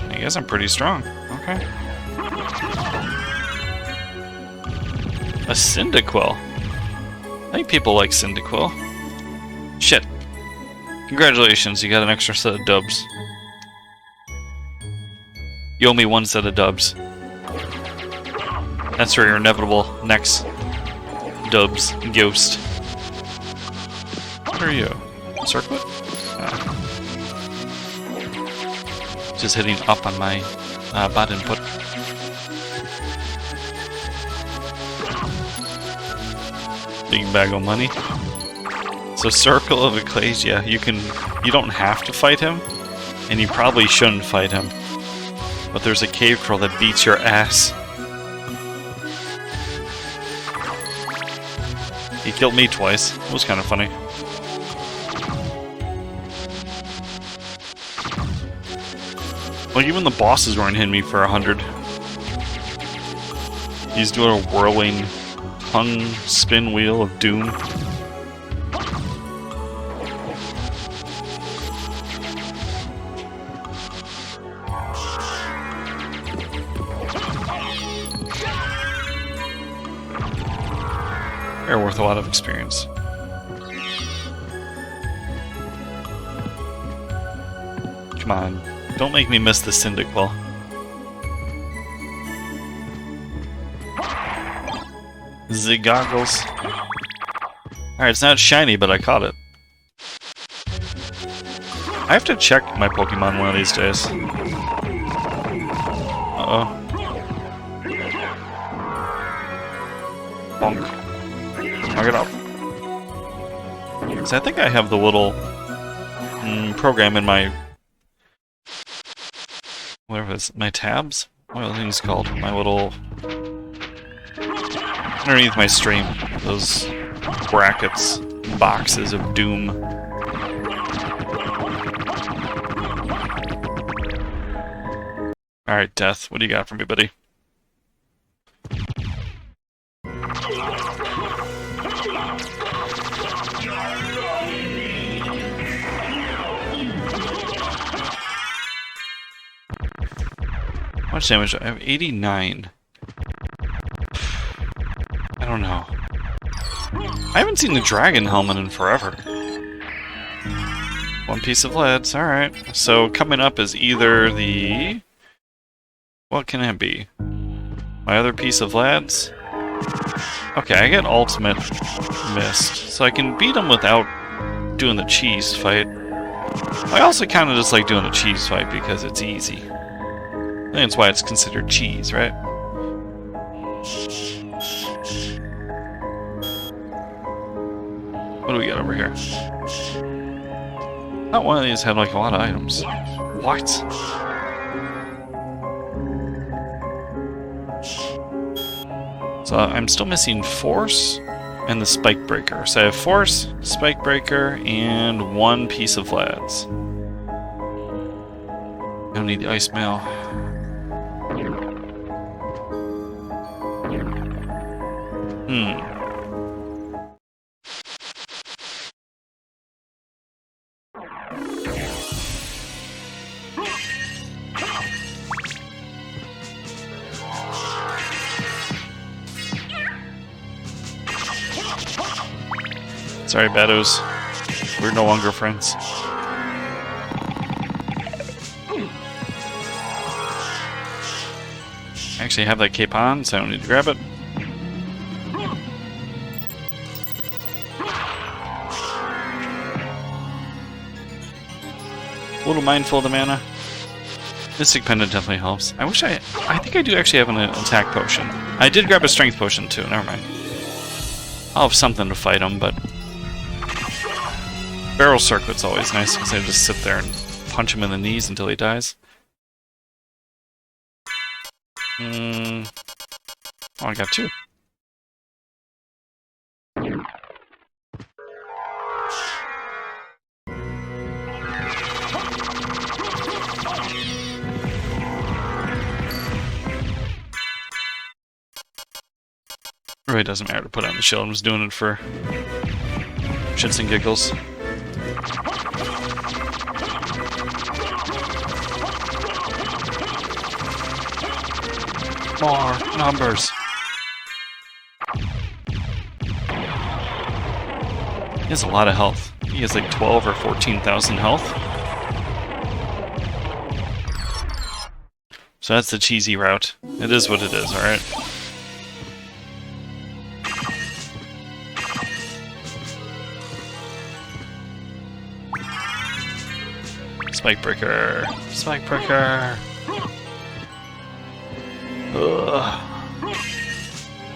I guess I'm pretty strong. Okay. A Cyndaquil. I think people like Cyndaquil. Shit. Congratulations, you got an extra set of dubs. You owe me 1 set of dubs. That's for your inevitable next dubs, ghost. What are you? Circlet? Just hitting up on my bot input. Big bag of money. So Circle of Ecclesia, you don't have to fight him, and you probably shouldn't fight him. But there's a cave troll that beats your ass. He killed me twice. It was kind of funny. Like, even the bosses weren't hitting me for 100. He's doing a whirling tongue spin wheel of doom. They're worth a lot of experience. Come on. Don't make me miss the Cyndaquil. The goggles. Alright, it's not shiny, but I caught it. I have to check my Pokemon one of these days. Uh-oh. Bonk. Knock it off. So I think I have the little program in my... whatever it's... my tabs? What are the things called? My little... underneath my stream. Those brackets. Boxes of doom. Alright, Death. What do you got for me, buddy? How much damage do I have? 89. I don't know. I haven't seen the dragon helmet in forever. One piece of leads, alright. So coming up is either the... what can it be? My other piece of lads? Okay, I get ultimate mist, so I can beat him without doing the cheese fight. I also kind of just like doing the cheese fight because it's easy. I think that's why it's considered cheese, right? What do we got over here? Not one of these had like a lot of items. What? So I'm still missing Force and the Spike Breaker. So I have Force, Spike Breaker, and one piece of lads. I don't need the Ice Mail. Sorry, Bados. We're no longer friends. I actually have that cape on, so I don't need to grab it. A little mindful of the mana. Mystic Pendant definitely helps. I think I do actually have an attack potion. I did grab a strength potion too, never mind. I'll have something to fight him, but... Barrel Circuit's always nice, because I just sit there and punch him in the knees until he dies. Oh, I got two. Really doesn't matter to put on the shield, I'm just doing it for shits and giggles. More numbers. He has a lot of health. He has like 12 or 14,000 health. So that's the cheesy route. It is what it is, alright? Spike Breaker. Spike Breaker.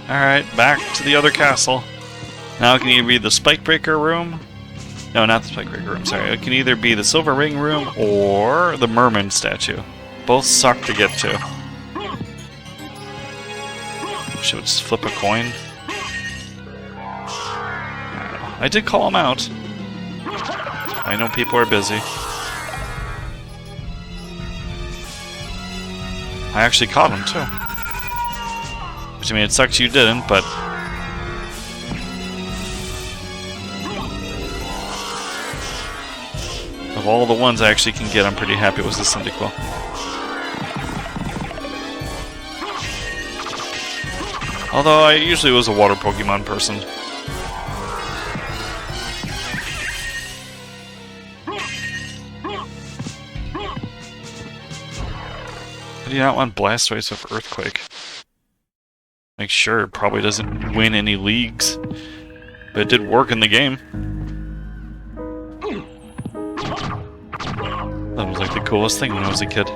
Alright, back to the other castle. Now it can either be the Spike Breaker room. No, not the Spike Breaker room, sorry. It can either be the Silver Ring room or the Merman statue. Both suck to get to. Should we just flip a coin? I did call him out. I know people are busy. I actually caught him too. Which, I mean, it sucks you didn't, but... of all the ones I actually can get, I'm pretty happy with the Cyndaquil. Although I usually was a water Pokemon person. I do not want Blastoise with Earthquake. Make sure it probably doesn't win any leagues. But it did work in the game. That was like the coolest thing when I was a kid.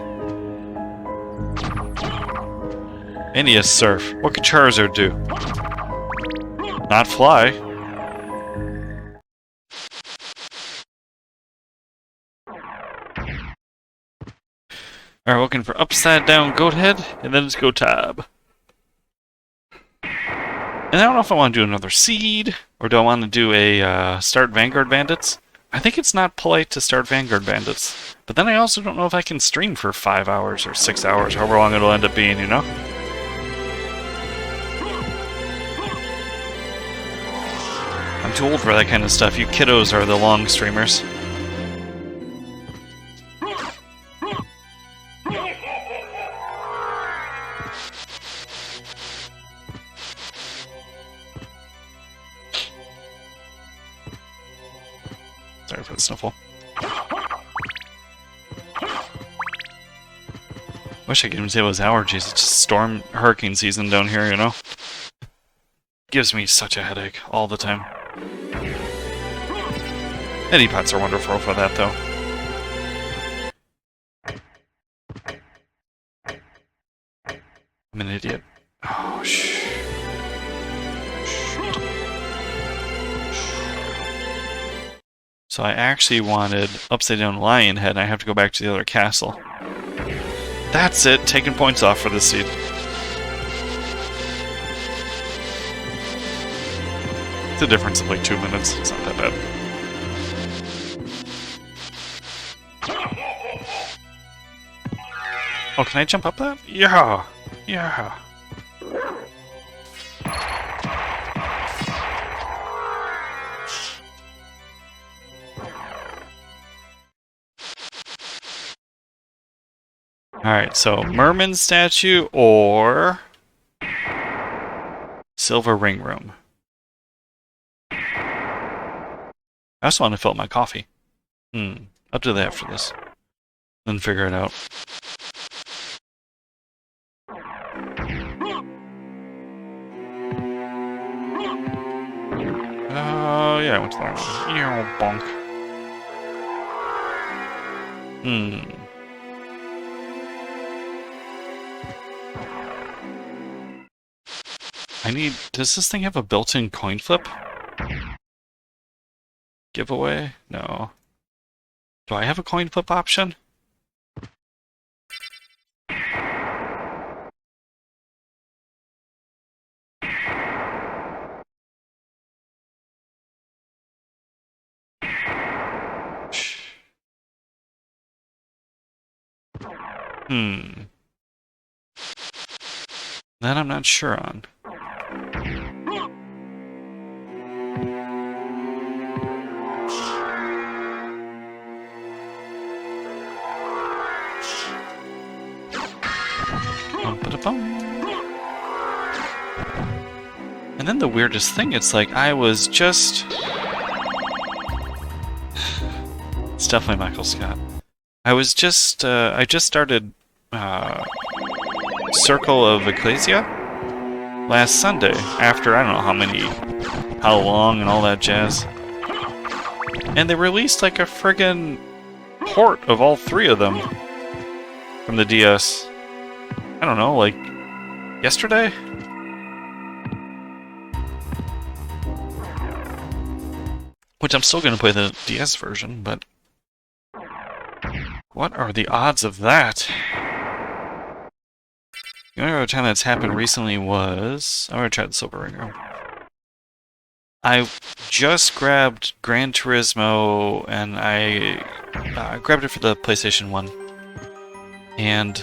And he has surf. What could Charizard do? Not fly. Alright, looking for upside down goat head, and then it's go tab. And I don't know if I want to do another seed, or do I want to do a start Vanguard Bandits? I think it's not polite to start Vanguard Bandits. But then I also don't know if I can stream for 5 hours or 6 hours, however long it'll end up being, you know? I'm too old for that kind of stuff. You kiddos are the long streamers. Sorry for the sniffle. Wish I could even say it was allergies. It's just storm hurricane season down here, you know? Gives me such a headache all the time. Any pots are wonderful for that, though. I'm an idiot. Oh, shh. So I actually wanted Upside Down Lion Head, and I have to go back to the other castle. That's it, taking points off for this seed. It's a difference of like 2 minutes, it's not that bad. Oh, can I jump up that? Yeah! Yeah! Alright, so Merman statue or Silver Ring Room. I also want to fill up my coffee. I'll do that for this. Then figure it out. Oh, yeah, I went to the wrong one. Bonk. Does this thing have a built-in coin flip? Giveaway? No. Do I have a coin flip option? That I'm not sure on. And then the weirdest thing, it's like I was just... It's definitely Michael Scott. I just started Circle of Ecclesia last Sunday, after I don't know how long and all that jazz. And they released like a friggin' port of all 3 of them from the DS. I don't know, like yesterday? Which I'm still gonna play the DS version, but what are the odds of that? The only other time that's happened recently was... I'm gonna try the Silver Ring Room. I just grabbed Gran Turismo, and I grabbed it for the PlayStation 1. And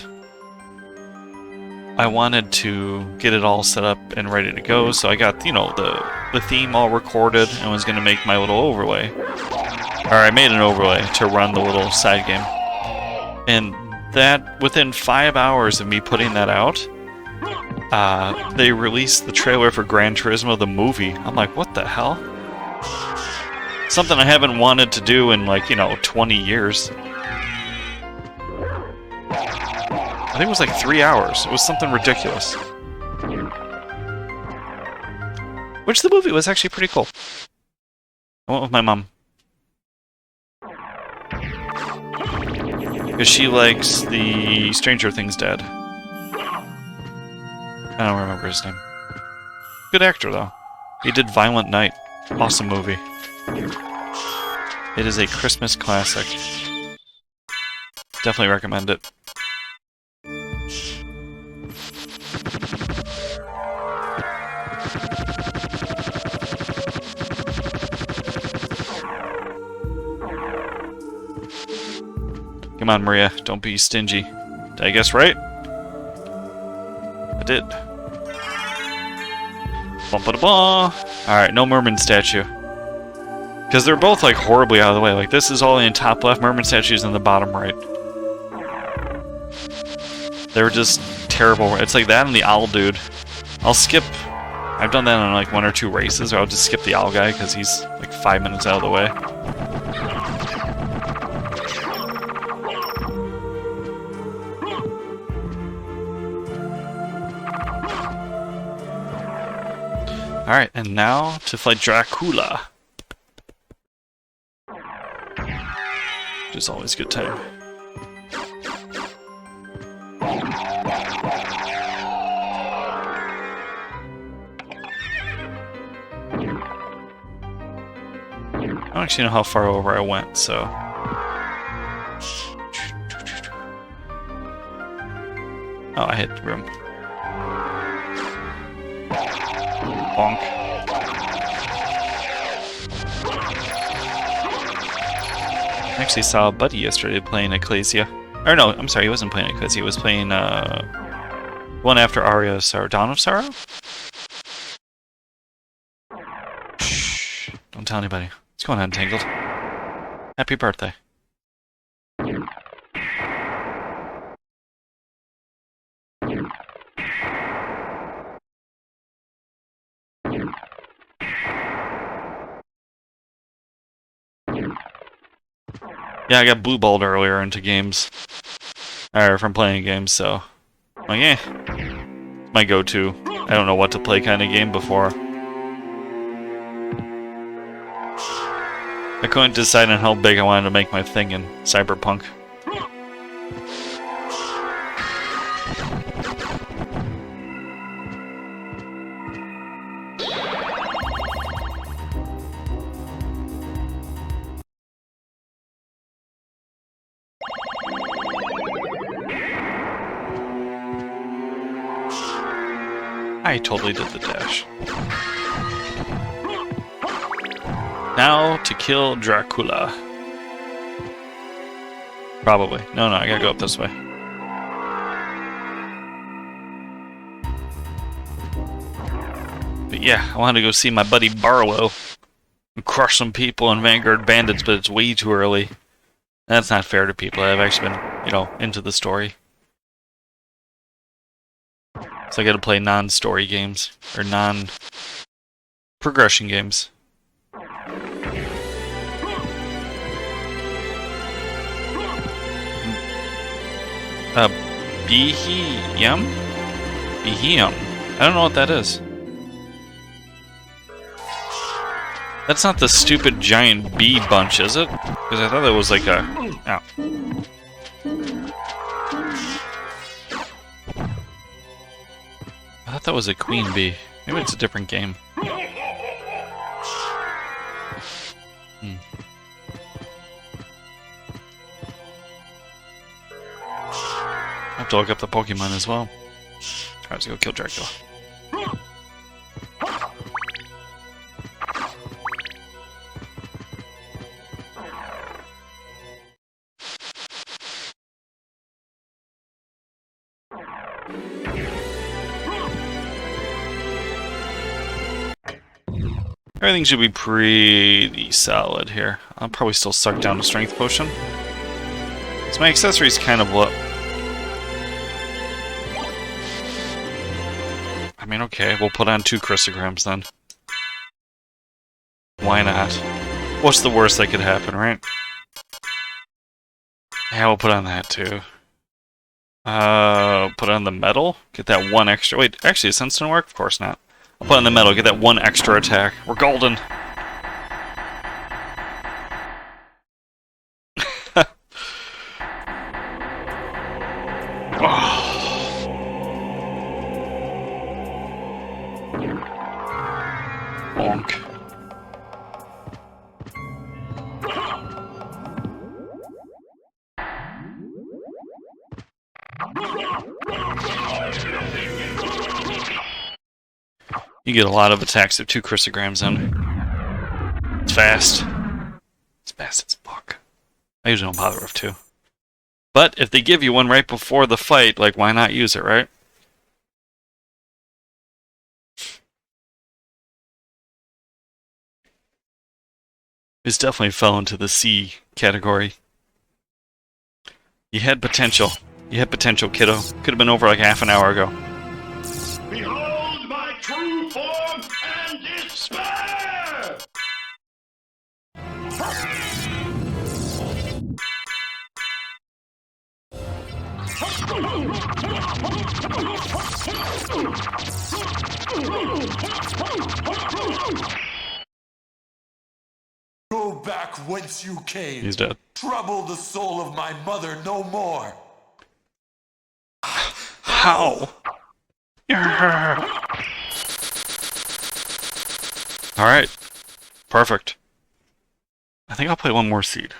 I wanted to get it all set up and ready to go, so I got, you know, the theme all recorded and was gonna make my little overlay. Or I made an overlay to run the little side game. And that, within 5 hours of me putting that out, they released the trailer for Gran Turismo, the movie. I'm like, what the hell? Something I haven't wanted to do in, like, you know, 20 years. I think it was like 3 hours. It was something ridiculous. Which the movie was actually pretty cool. I went with my mom. Because she likes the Stranger Things dad. I don't remember his name. Good actor, though. He did Violent Night. Awesome movie. It is a Christmas classic. Definitely recommend it. Come on, Maria. Don't be stingy. Did I guess right? I did. Bum-ba-da-ba. Alright, no merman statue. Because they're both, like, horribly out of the way. Like, this is all in top left, merman statue's in the bottom right. They're just terrible. It's like that and the owl dude. I'll skip... I've done that on, like, 1 or 2 races, or I'll just skip the owl guy, because he's, like, 5 minutes out of the way. Alright, and now to fight Dracula. Which is always a good time. I don't actually know how far over I went, so... Oh, I hit the room. Bonk. I actually saw a buddy yesterday playing Ecclesia. Or no, I'm sorry, he wasn't playing Ecclesia, he was playing one after Aria of Sorrow. Dawn of Sorrow? Shh. Don't tell anybody. What's going on, Tangled? Happy birthday. Yeah, I got blue-balled earlier into games. Or from playing games, so... Like, eh. It's my go-to. I don't know what to play kind of game before. I couldn't decide on how big I wanted to make my thing in Cyberpunk. I totally did the dash. Now to kill Dracula. Probably. No, I gotta go up this way. But yeah, I wanted to go see my buddy Barlow and crush some people in Vanguard Bandits, but it's way too early. That's not fair to people that have actually been, you know, into the story. So I gotta play non-story games, or non-progression games. Beheeyum? Beheeyum. I don't know what that is. That's not the stupid giant bee bunch, is it? Because I thought that was like a... Ow. I thought that was a queen bee. Maybe it's a different game. I have to look up the Pokemon as well. Alright, let's go kill Dracula. Everything should be pretty solid here. I'll probably still suck down a strength potion. So my accessory's kind of low. I mean, okay, we'll put on 2 chrysograms then. Why not? What's the worst that could happen, right? Yeah, we'll put on that too. Put on the metal? Get that 1 extra. Wait, actually, does Sunstone work? Of course not. I'll put on the metal, get that 1 extra attack. We're golden! Bonk. You get a lot of attacks with 2 chrysograms in. It's fast. It's fast as fuck. I usually don't bother with 2. But if they give you one right before the fight, like, why not use it, right? This definitely fell into the C category. You had potential. You had potential, kiddo. Could have been over like half an hour ago. Behold my true form and despair! Go back whence you came. He's dead. Trouble the soul of my mother no more. How? Alright. Perfect. I think I'll play one more seed.